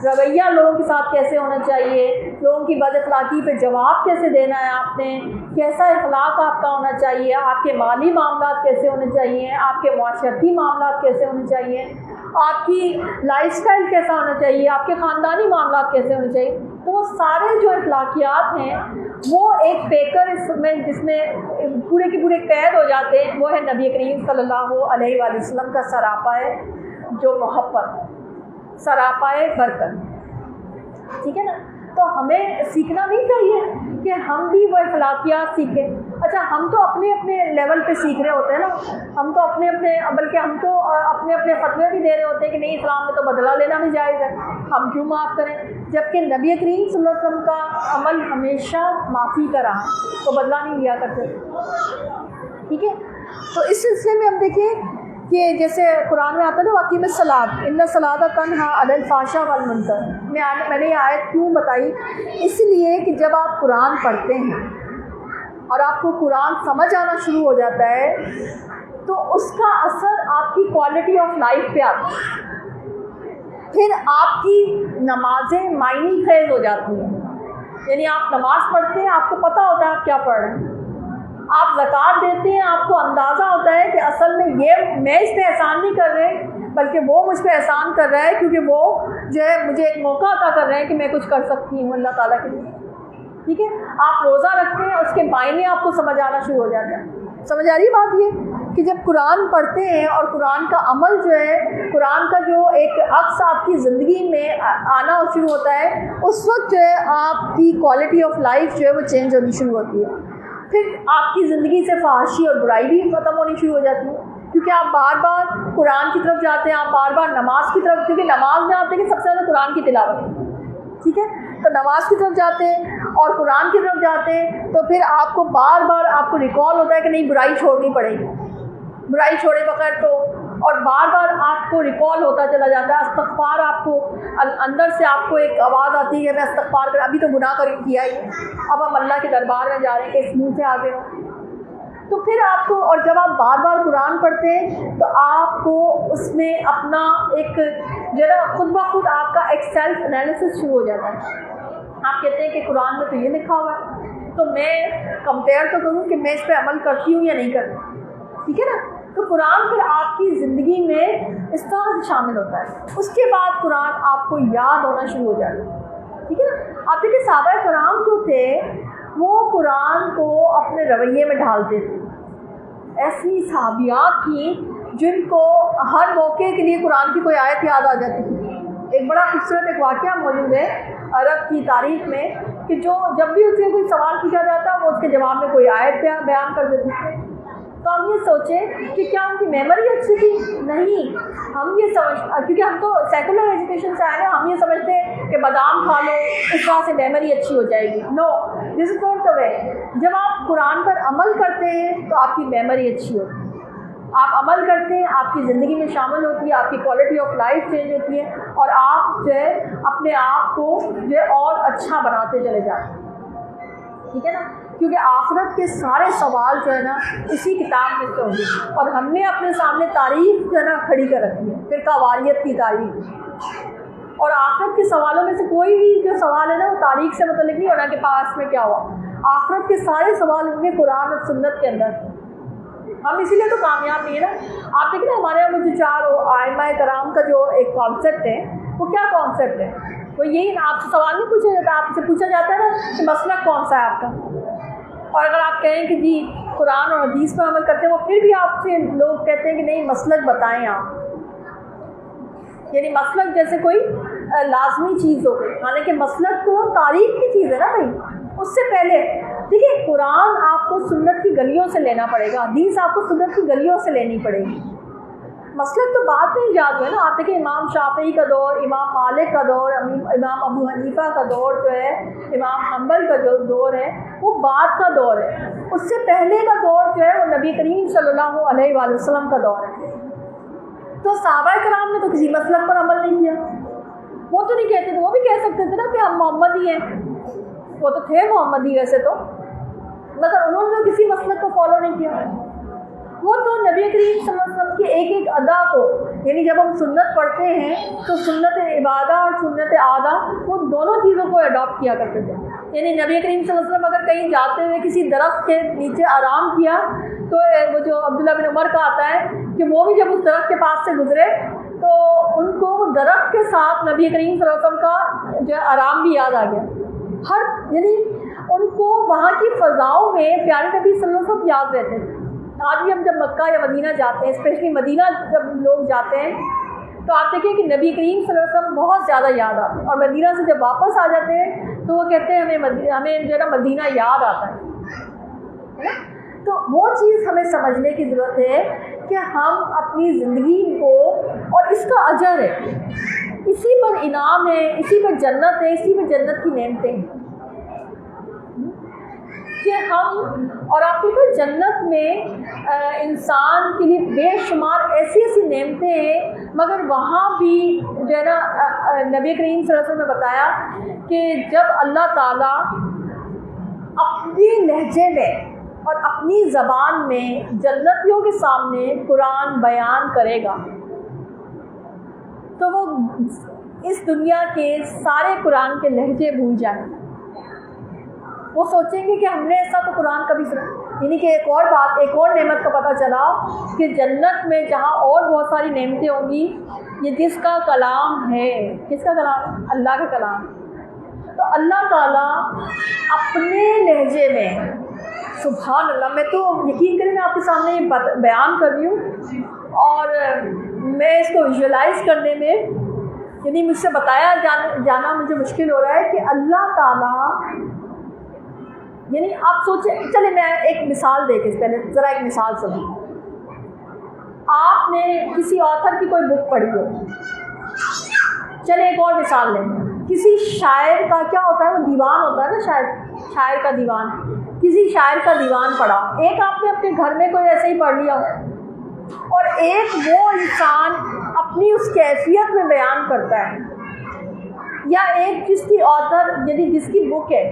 رویہ لوگوں کے ساتھ کیسے ہونا چاہیے, لوگوں کی بد اخلاقی پہ جواب کیسے دینا ہے آپ نے, کیسا اخلاق آپ کا ہونا چاہیے, آپ کے مالی معاملات کیسے ہونے چاہیے, آپ کے معاشرتی معاملات کیسے ہونے چاہیے, آپ کی لائف سٹائل کیسا ہونا چاہیے, آپ کے خاندانی معاملات کیسے ہونے چاہیے. تو وہ سارے جو اخلاقیات ہیں وہ ایک پیکر اس میں جس میں پورے کے پورے قید ہو جاتے ہیں, وہ ہے نبی کریم صلی اللہ علیہ وآلہ وسلم کا سراپا ہے جو محبت, سراپا ہے برکت. ٹھیک ہے نا, تو ہمیں سیکھنا نہیں چاہیے کہ ہم بھی وہ اخلاقیات سیکھیں. اچھا, ہم تو اپنے اپنے لیول پہ سیکھ رہے ہوتے ہیں نا, ہم تو اپنے بلکہ ہم تو اپنے فتوے بھی دے رہے ہوتے ہیں کہ نہیں اسلام میں تو بدلہ لینا بھی جائز ہے, ہم کیوں معاف کریں, جبکہ نبی کریم صلی اللہ علیہ وسلم کا عمل ہمیشہ معافی کا رہا, تو بدلہ نہیں لیا کرتے. ٹھیک ہے, تو اس سلسلے میں ہم دیکھیں کہ جیسے قرآن میں آتا ہے نا واقعی میں الصلاۃ ان الصلاۃ تنہیٰ عن الفحشاء والمنکر, میں نے یہ آیت کیوں بتائی, اس لیے کہ جب آپ قرآن پڑھتے ہیں اور آپ کو قرآن سمجھ آنا شروع ہو جاتا ہے تو اس کا اثر آپ کی کوالٹی آف لائف پہ آتا ہے. پھر آپ کی نمازیں معنی خیز ہو جاتی ہیں, یعنی آپ نماز پڑھتے ہیں, آپ کو پتہ ہوتا ہے آپ کیا پڑھ رہے ہیں, آپ زکوٰۃ دیتے ہیں, آپ کو اندازہ ہوتا ہے کہ اصل میں یہ میں اس پہ احسان نہیں کر رہے بلکہ وہ مجھ پہ احسان کر رہا ہے, کیونکہ وہ جو ہے مجھے ایک موقع عطا کر رہے ہیں کہ میں کچھ کر سکتی ہوں اللہ تعالیٰ کے لیے. ٹھیک ہے, آپ روزہ رکھتے ہیں, اس کے معنی آپ کو سمجھ آنا شروع ہو جاتا ہے. سمجھ آ رہی بات یہ کہ جب قرآن پڑھتے ہیں اور قرآن کا عمل جو ہے, قرآن کا جو ایک عکس آپ کی زندگی میں آنا شروع ہوتا ہے, اس وقت جو ہے آپ کی کوالٹی آف لائف جو ہے وہ چینج ہونی شروع ہوتی ہے. پھر آپ کی زندگی سے فحاشی اور برائی بھی ختم ہونی شروع ہو جاتی ہے, کیونکہ آپ بار بار قرآن کی طرف جاتے ہیں, آپ بار بار نماز کی طرف, کیونکہ نماز میں آتے ہیں کہ سب سے زیادہ قرآن کی تلاوت ہے. ٹھیک ہے, تو نماز کی طرف جاتے ہیں اور قرآن کی طرف جاتے ہیں, تو پھر آپ کو بار بار آپ کو ریکال ہوتا ہے کہ نہیں برائی چھوڑنی پڑے گی, برائی چھوڑے بغیر تو اور بار بار آپ کو ریکال ہوتا چلا جاتا ہے استغفار. آپ کو اندر سے آپ کو ایک آواز آتی ہے میں استغفار کر, ابھی تو گناہ کیا ہی, اب ہم اللہ کے دربار میں جا رہے ہیں کہ اس منہ سے آگے ہو. تو پھر آپ کو, اور جب آپ بار بار قرآن پڑھتے ہیں تو آپ کو اس میں اپنا ایک جو ہے خود بخود آپ کا ایک سیلف انالیسس شروع ہو جاتا ہے. آپ کہتے ہیں کہ قرآن میں تو یہ لکھا ہوا ہے, تو میں کمپیئر تو کروں کہ میں اس پہ عمل کرتی ہوں یا نہیں کرتی. ٹھیک ہے نا. تو قرآن پھر آپ کی زندگی میں اس طرح سے شامل ہوتا ہے. اس کے بعد قرآن آپ کو یاد ہونا شروع ہو جاتا ہے. ٹھیک ہے نا. آپ دیکھیں صحابہ کرام جو تھے وہ قرآن کو اپنے رویے میں ڈھالتے تھے. ایسی صحابیات تھیں جن کو ہر موقع کے لیے قرآن کی کوئی آیت یاد آ جاتی تھی. ایک بڑا خوبصورت ایک واقعہ موجود ہے عرب کی تاریخ میں کہ جو جب بھی اس سے کوئی سوال پوچھا جاتا وہ اس کے جواب میں کوئی آیت بیان کر دیتے تھے. تو ہم یہ سوچیں کہ کیا ان کی میموری اچھی تھی؟ نہیں. ہم یہ کیونکہ ہم تو سیکولر ایجوکیشن سے آئے ہیں, ہم یہ سمجھتے ہیں کہ بادام کھا لو اس طرح سے میموری اچھی ہو جائے گی. نو, دس از ناٹ دا وے. جب آپ قرآن پر عمل کرتے ہیں تو آپ کی میموری اچھی ہوتی ہے. آپ عمل کرتے ہیں, آپ کی زندگی میں شامل ہوتی ہے, آپ کی کوالٹی آف لائف چینج ہوتی ہے, اور آپ جو ہے اپنے آپ کو جو ہے اور اچھا بناتے چلے جاتے ہیں. ٹھیک ہے نا. کیونکہ آخرت کے سارے سوال جو ہے نا اسی کتاب میں سے ہوں گے, اور ہم نے اپنے سامنے تاریخ جو ہے نا کھڑی کر رکھی ہے, فرقہ واریت کی تاریخ. اور آخرت کے سوالوں میں سے کوئی بھی جو سوال ہے نا وہ تاریخ سے متعلق نہیں ہونا کہ پاس میں کیا ہوا. آخرت کے سارے سوال ہوں گے قرآن اور سنت کے اندر. ہم اسی لیے تو کامیاب نہیں ہے نا. آپ دیکھیں نا ہمارے یہاں جو 4 ائمہ کرام کا جو ایک کانسیپٹ ہے وہ کیا کانسیپٹ ہے؟ وہ یہی آپ سے سوال نہیں پوچھا جاتا, آپ سے پوچھا جاتا ہے نا کہ مسلک کون سا ہے آپ کا. اور اگر آپ کہیں کہ جی قرآن اور حدیث پر عمل کرتے ہیں, وہ پھر بھی آپ سے لوگ کہتے ہیں کہ نہیں مسلک بتائیں آپ. یعنی مسلک جیسے کوئی لازمی چیز ہو گئی, حالانکہ مسلک تو تاریخ کی چیز ہے نا بھائی. اس سے پہلے دیکھیے قرآن آپ کو سنت کی گلیوں سے لینا پڑے گا, حدیث آپ کو سنت کی گلیوں سے لینی پڑے گی. مسلک تو بعد میں ایجاد ہوئے نا. آپ دیکھیں امام شافعی کا دور, امام مالک کا دور, امام ابو حنیفہ کا دور جو ہے, امام حنبل کا جو دور ہے وہ بعد کا دور ہے. اس سے پہلے کا دور جو ہے وہ نبی کریم صلی اللہ علیہ وآلہ وسلم کا دور ہے. تو صحابہ کرام نے تو کسی مسلک پر عمل نہیں کیا. وہ تو نہیں کہتے تھے, وہ بھی کہہ سکتے تھے نا کہ ہم محمدی ہیں, وہ تو تھے محمدی ویسے تو, مگر انہوں نے کسی مسلک کو فالو نہیں کیا. وہ تو نبی کریم صلی اللہ علیہ وسلم کی ایک ایک ادا کو, یعنی جب ہم سنت پڑھتے ہیں تو سنت عبادہ اور سنت عادہ وہ دونوں چیزوں کو اڈاپٹ کیا کرتے تھے. یعنی نبی کریم صلی اللہ علیہ وسلم اگر کہیں جاتے ہوئے کسی درخت کے نیچے آرام کیا تو وہ جو عبداللہ بن عمر کا آتا ہے کہ وہ بھی جب اس درخت کے پاس سے گزرے تو ان کو وہ درخت کے ساتھ نبی کریم صلی اللہ علیہ وسلم کا جو آرام بھی یاد آ گیا. یعنی ان کو وہاں کی فضاؤں میں پیارے نبی صلی اللہ علیہ وسلم یاد رہتے تھے. آج بھی ہم جب مکہ یا مدینہ جاتے ہیں, اسپیشلی مدینہ جب لوگ جاتے ہیں تو آپ دیکھیں کہ نبی کریم صلی اللہ علیہ وسلم بہت زیادہ یاد آتے ہیں, اور مدینہ سے جب واپس آ جاتے ہیں تو وہ کہتے ہیں ہمیں جو ہے نا مدینہ یاد آتا ہے. تو وہ چیز ہمیں سمجھنے کی ضرورت ہے کہ ہم اپنی زندگی کو, اور اس کا اجر ہے, اسی پر انعام ہے, اسی پر جنت ہے, اسی پر جنت کی نعمتیں ہیں کہ ہم, اور آپ کو جنت میں انسان کے لیے بے شمار ایسی ایسی نعمتیں ہیں, مگر وہاں بھی جو ہے نا نبی کریم صلی اللہ علیہ وسلم نے بتایا کہ جب اللہ تعالیٰ اپنے لہجے میں اور اپنی زبان میں جنتیوں کے سامنے قرآن بیان کرے گا تو وہ اس دنیا کے سارے قرآن کے لہجے بھول جائیں گے. وہ سوچیں گے کہ ہم نے ایسا تو قرآن کبھی سنا. یعنی کہ ایک اور بات, ایک اور نعمت کا پتہ چلا کہ جنت میں جہاں اور بہت ساری نعمتیں ہوں گی, یہ جس کا کلام ہے, کس کا کلام؟ اللہ کا کلام. تو اللہ تعالیٰ اپنے لہجے میں, سبحان اللہ, میں تو یقین کریں میں آپ کے سامنے یہ بیان کر رہی ہوں اور میں اس کو ویژولائز کرنے میں, یعنی مجھ سے بتایا جانا مجھے مشکل ہو رہا ہے کہ اللہ تعالیٰ, یعنی آپ سوچیں, چلے میں ایک مثال دے کے پہلے ذرا ایک مثال سنیں. آپ نے کسی آتھر کی کوئی بک پڑھی ہو, چلے ایک اور مثال لیں, کسی شاعر کا کیا ہوتا ہے, وہ دیوان ہوتا ہے نا, شاعر کا دیوان, کسی شاعر کا دیوان پڑھا. ایک آپ نے اپنے گھر میں کوئی ایسے ہی پڑھ لیا ہو, اور ایک وہ انسان اپنی اس کیفیت میں بیان کرتا ہے، یا ایک جس کی آتھر یعنی جس کی بک ہے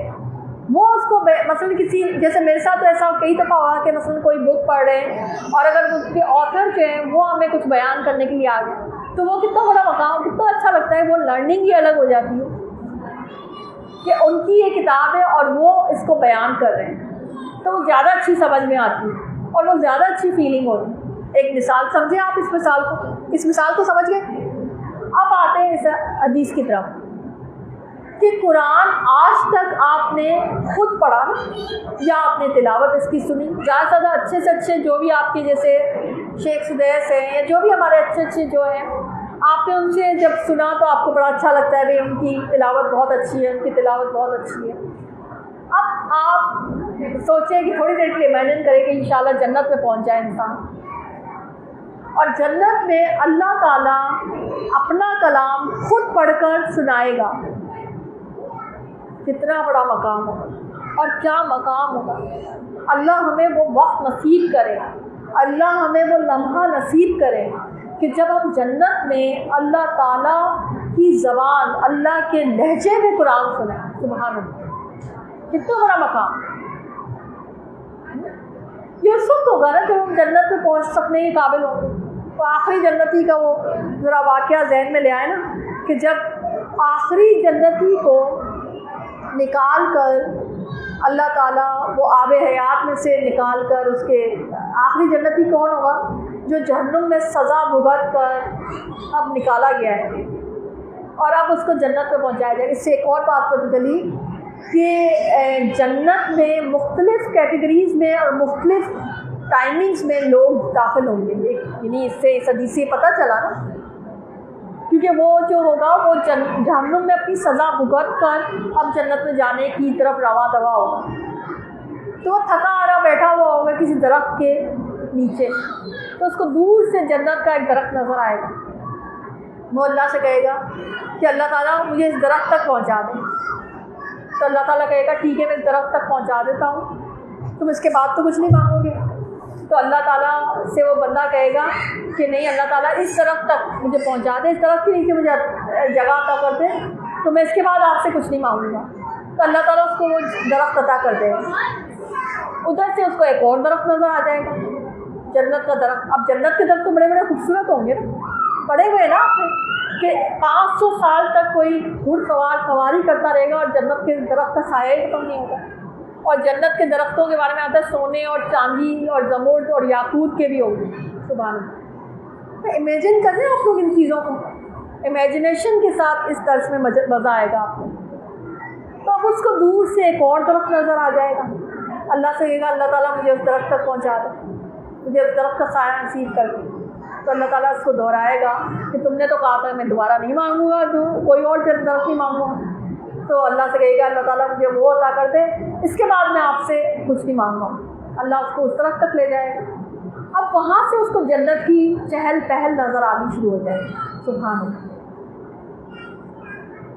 وہ اس کو مثلاً کسی، جیسے میرے ساتھ ایسا کئی دفعہ ہوا کہ مثلاً کوئی بک پڑھ رہے ہیں اور اگر اس کے آتھر جو ہیں وہ ہمیں کچھ بیان کرنے کے لیے آ گئے تو وہ کتنا بڑا مقام، کتنا اچھا لگتا ہے، وہ لرننگ ہی الگ ہو جاتی ہے کہ ان کی یہ کتاب ہے اور وہ اس کو بیان کر رہے ہیں، تو وہ زیادہ اچھی سمجھ میں آتی ہے اور وہ زیادہ اچھی فیلنگ ہوتی ہے۔ ایک مثال سمجھیں آپ، اس مثال کو سمجھ گئے؟ اب آتے ہیں اس حدیث کی طرف کہ قرآن آج تک آپ نے خود پڑھا یا آپ نے تلاوت اس کی سنی، زیادہ سے زیادہ اچھے سے اچھے جو بھی آپ کے جیسے شیخ سدیس ہیں یا جو بھی ہمارے اچھے اچھے جو ہیں، آپ نے ان سے جب سنا تو آپ کو بڑا اچھا لگتا ہے، بھائی ان کی تلاوت بہت اچھی ہے، ان کی تلاوت بہت اچھی ہے۔ اب آپ سوچیں کہ تھوڑی دیر کے لیے امیجن کریں کہ انشاءاللہ جنت میں پہنچ جائے انسان، اور جنت میں اللہ تعالیٰ اپنا کلام خود پڑھ کر سنائے گا، کتنا بڑا مقام ہوگا اور کیا مقام ہوگا۔ اللہ ہمیں وہ وقت نصیب کرے، اللہ ہمیں وہ لمحہ نصیب کرے کہ جب ہم جنت میں اللہ تعالیٰ کی زبان، اللہ کے لہجے میں قرآن سنیں۔ سبحان اللہ، کتنا بڑا مقام۔ یہ اس وقت ہوگا نا جب ہم جنت میں پہنچ سکنے کے قابل ہوں گے۔ تو آخری جنتی کا وہ ذرا واقعہ ذہن میں لے آئے نا کہ جب آخری جنتی کو نکال کر اللہ تعالیٰ وہ آب حیات میں سے نکال کر، اس کے آخری جنتی کون ہوگا؟ جو جہنم میں سزا بھگت کر اب نکالا گیا ہے اور اب اس کو جنت میں پہنچایا جائے۔ اس سے ایک اور بات پتہ چلی کہ جنت میں مختلف کیٹیگریز میں اور مختلف ٹائمنگز میں لوگ داخل ہوں گے، یعنی اس سے اس حدیث سے پتہ چلا نا، کیونکہ وہ جو ہوگا وہ جہنم میں اپنی سزا بھگت کر اب جنت میں جانے کی طرف رواں دوا ہوگا، تو وہ تھکا آ رہا بیٹھا ہوا ہوگا کسی درخت کے نیچے، تو اس کو دور سے جنت کا ایک درخت نظر آئے گا، وہ اللہ سے کہے گا کہ اللہ تعالیٰ مجھے اس درخت تک پہنچا دیں، تو اللہ تعالیٰ کہے گا ٹھیک ہے میں اس درخت تک پہنچا دیتا ہوں، تم اس کے بعد تو کچھ نہیں مانگو گے؟ تو اللہ تعالیٰ سے وہ بندہ کہے گا کہ نہیں اللہ تعالیٰ اس درخت تک مجھے پہنچا دے، اس درخت کے نیچے مجھے جگہ عطا کر دے، تو میں اس کے بعد آپ سے کچھ نہیں مانگوں گا۔ تو اللہ تعالیٰ اس کو وہ درخت عطا کر دے گا، ادھر سے اس کو ایک اور درخت نظر آ جائے گا، جنت کا درخت۔ اب جنت کے درخت تو بڑے بڑے خوبصورت ہوں گے نا، پڑے ہوئے نا آپ نے کہ 500 سال تک کوئی گھڑ سواری کرتا رہے گا اور جنت کے درخت کا سایہ ختم نہیں ہوگا۔ اور جنت کے درختوں کے بارے میں آتا ہے سونے اور چاندی اور زمرد اور یاقوت کے بھی ہوں گے۔ سبحان اللہ، امیجن کریں آپ لوگ ان چیزوں کو، امیجنیشن کے ساتھ اس طرز میں مزہ آئے گا آپ کو۔ تو اب اس کو دور سے ایک اور درخت نظر آ جائے گا، اللہ سے کہے گا اللہ تعالیٰ مجھے اس درخت تک پہنچا دے، مجھے اس درخت کا سایہ نصیب کر دے۔ تو اللہ تعالیٰ اس کو دہرائے گا کہ تم نے تو کہا تھا میں دوبارہ نہیں مانگوں گا، تو کوئی اور درخت نہیں مانگوں گا۔ تو اللہ سے کہے گا اللہ تعالیٰ مجھے وہ عطا کر دے، اس کے بعد میں آپ سے کچھ نہیں مانگوں گا۔ اللہ اس کو اس طرف تک لے جائے گا، اب وہاں سے اس کو جنت کی چہل پہل نظر آنی شروع ہو جائے گی۔ سبحان اللہ۔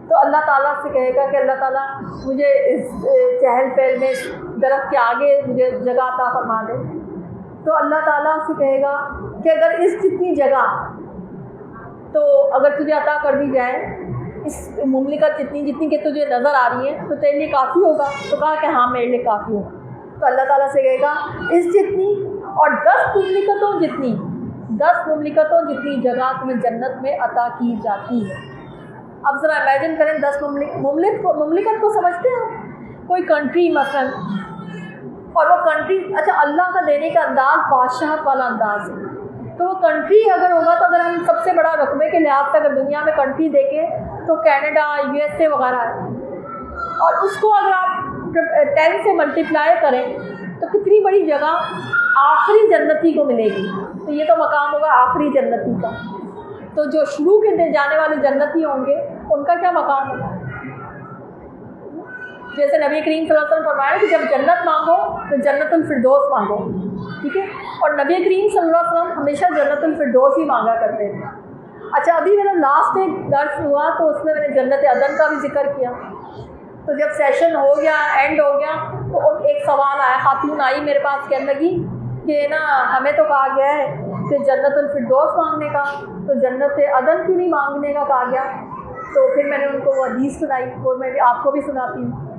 تو اللہ تعالیٰ سے کہے گا کہ اللہ تعالیٰ مجھے اس چہل پہل میں درخت کے آگے مجھے جگہ عطا فرما دے۔ تو اللہ تعالیٰ سے کہے گا کہ اگر اس جتنی جگہ تو اگر تجھے عطا کر دی جائے، اس مملکت جتنی کہ تجھے نظر آ رہی ہے تو تیرے لیے کافی ہوگا؟ تو کہا کہ ہاں میرے لیے کافی ہوگا۔ تو اللہ تعالیٰ سے کہے گا اس جتنی اور 10 مملکتوں جتنی جگہ تمہیں جنت میں عطا کی جاتی ہے۔ اب ذرا امیجن کریں 10 مملکت کو سمجھتے ہیں، کوئی کنٹری مثلا، اور وہ کنٹری اچھا اللہ کا دینے کا انداز بادشاہت والا انداز ہے، تو وہ کنٹری اگر ہوگا تو اگر ہم سب سے بڑا رقبے کے لحاظ سے اگر دنیا میں کنٹری دیکھیں تو کینیڈا، USA وغیرہ ہے، اور اس کو اگر آپ 10 سے ملٹیپلائی کریں تو کتنی بڑی جگہ آخری جنتی کو ملے گی۔ تو یہ تو مقام ہوگا آخری جنتی کا، تو جو شروع کے جانے والے جنتی ہوں گے ان کا کیا مقام ہوگا؟ جیسے نبی کریم صلی اللہ علیہ وسلم فرمایا کہ جب جنت مانگو تو جنت الفردوس مانگو، ٹھیک ہے، اور نبی کریم صلی اللہ علیہ وسلم ہمیشہ جنت الفردوس ہی مانگا کرتے ہیں۔ اچھا ابھی میرا لاسٹ ایک درس ہوا تو اس میں نے جنت عدن کا بھی ذکر کیا، تو جب سیشن ہو گیا، اینڈ ہو گیا، تو ایک سوال آیا، خاتون آئی میرے پاس کہنے لگی کہ نا ہمیں تو کہا گیا ہے کہ جنت الفردوس مانگنے کا، تو جنت عدن کیوں نہیں مانگنے کا کہا گیا؟ تو پھر میں نے ان کو وہ حدیث سنائی، وہ میں آپ کو بھی سناتی ہوں۔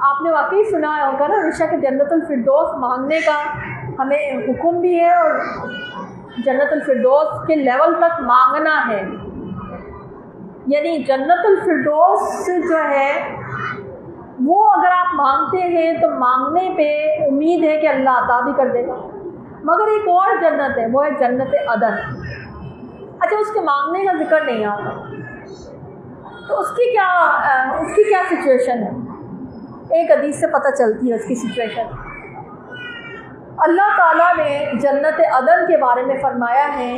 آپ نے واقعی سنا ہوگا نا ہمیشہ کہ جنت الفردوس مانگنے کا ہمیں حکم بھی ہے، اور جنت الفردوس کے لیول تک مانگنا ہے، یعنی جنت الفردوس جو ہے وہ اگر آپ مانگتے ہیں تو مانگنے پہ امید ہے کہ اللہ عطا بھی کر دے گا۔ مگر ایک اور جنت ہے، وہ ہے جنت عدن۔ اچھا، اس کے مانگنے کا ذکر نہیں آتا، تو اس کی کیا سچویشن ہے؟ ایک حدیث سے پتہ چلتی ہے اس کی سچویشن۔ اللہ تعالیٰ نے جنت عدن کے بارے میں فرمایا ہے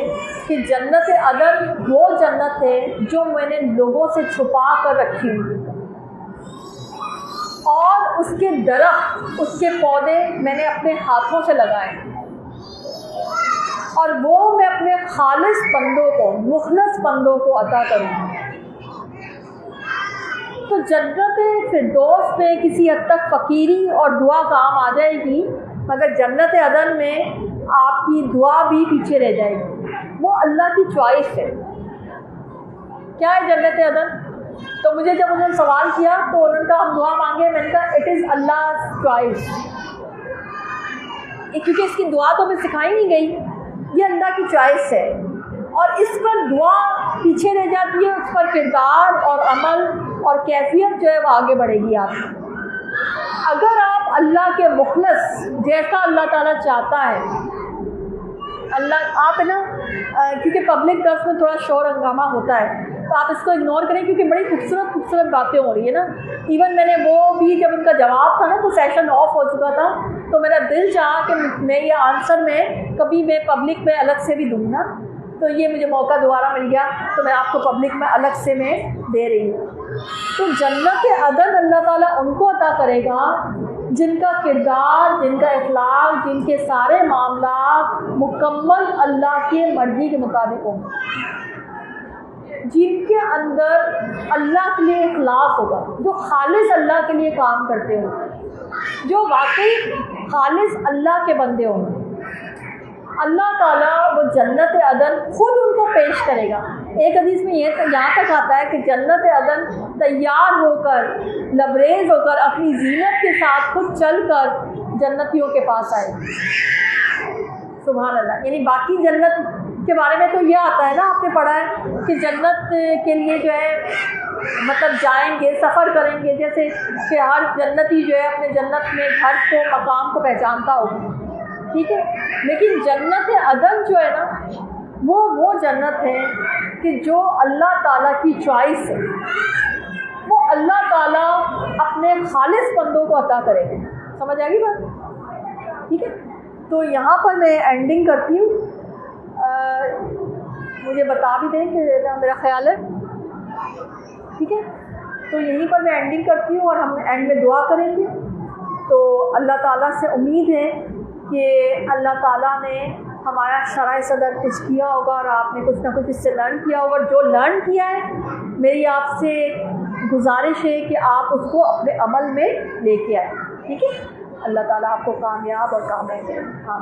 کہ جنت عدن وہ جنت ہے جو میں نے لوگوں سے چھپا کر رکھی ہوئی، اور اس کے درخت، اس کے پودے میں نے اپنے ہاتھوں سے لگائے، اور وہ میں اپنے خالص بندوں کو، مخلص بندوں کو عطا کروں گا۔ تو جنت فردوس میں کسی حد تک فقیری اور دعا کام آ جائے گی، مگر جنت عدن میں آپ کی دعا بھی پیچھے رہ جائے گی، وہ اللہ کی چوائس ہے۔ کیا ہے جنت عدن؟ تو مجھے جب انہوں نے سوال کیا تو انہوں نے کہا ہم دعا مانگے، میں نے کہا اٹ از اللہ چوائس، کیونکہ اس کی دعا تو ہمیں سکھائی نہیں گئی، یہ اللہ کی چوائس ہے، اور اس پر دعا پیچھے رہ جاتی ہے، اس پر کردار اور عمل اور کیفیت جو ہے وہ آگے بڑھے گی آپ کی۔ اگر آپ اللہ کے مخلص جیسا اللہ تعالیٰ چاہتا ہے، اللہ آپ ہے نا، کیونکہ پبلک درس میں تھوڑا شور ہنگامہ ہوتا ہے تو آپ اس کو اگنور کریں، کیونکہ بڑی خوبصورت باتیں ہو رہی ہے نا۔ ایون میں نے وہ بھی جب ان کا جواب تھا نا تو سیشن آف ہو چکا تھا، تو میرا دل چاہا کہ میں یہ آنسر میں کبھی میں پبلک میں الگ سے بھی دوں نا، تو یہ مجھے موقع دوبارہ مل گیا، تو میں آپ کو پبلک میں الگ سے میں دے رہی ہوں۔ تو جنت عدن اللہ تعالیٰ ان کو عطا کرے گا جن کا کردار، جن کا اخلاق، جن کے سارے معاملات مکمل اللہ کی مرضی کے مطابق ہوں، جن کے اندر اللہ کے لیے اخلاص ہوگا، جو خالص اللہ کے لیے کام کرتے ہوں، جو واقعی خالص اللہ کے بندے ہوں۔ اللہ تعالیٰ وہ جنت عدن خود ان کو پیش کرے گا۔ ایک حدیث میں یہاں تک آتا ہے کہ جنت عدن تیار ہو کر، لبریز ہو کر، اپنی زینت کے ساتھ خود چل کر جنتیوں کے پاس آئے۔ سبحان اللہ۔ یعنی باقی جنت کے بارے میں تو یہ آتا ہے نا، آپ نے پڑھا ہے کہ جنت کے لیے جو ہے مطلب جائیں گے، سفر کریں گے، جیسے کہ ہر جنتی جو ہے اپنے جنت میں گھر کو، مقام کو پہچانتا ہوگا، ٹھیک ہے۔ لیکن جنت عدن جو ہے نا، وہ جنت ہے کہ جو اللہ تعالیٰ کی چوائس ہے، وہ اللہ تعالیٰ اپنے خالص بندوں کو عطا کرے گا۔ سمجھ آ گئی بات؟ ٹھیک ہے، تو یہاں پر میں اینڈنگ کرتی ہوں۔ مجھے بتا بھی دیں کہ میرا خیال ہے، ٹھیک ہے، تو یہیں پر میں اینڈنگ کرتی ہوں، اور ہم اینڈ میں دعا کریں گے۔ تو اللہ تعالیٰ سے امید ہے کہ اللہ تعالیٰ نے ہمارا شرح صدر کچھ کیا ہوگا، اور آپ نے کچھ نہ کچھ اس سے لرن کیا ہوگا، اور جو لرن کیا ہے میری آپ سے گزارش ہے کہ آپ اس کو اپنے عمل میں لے کے آئیں، ٹھیک ہے۔ اللہ تعالیٰ آپ کو کامیاب اور کامیاب کرے۔ ہاں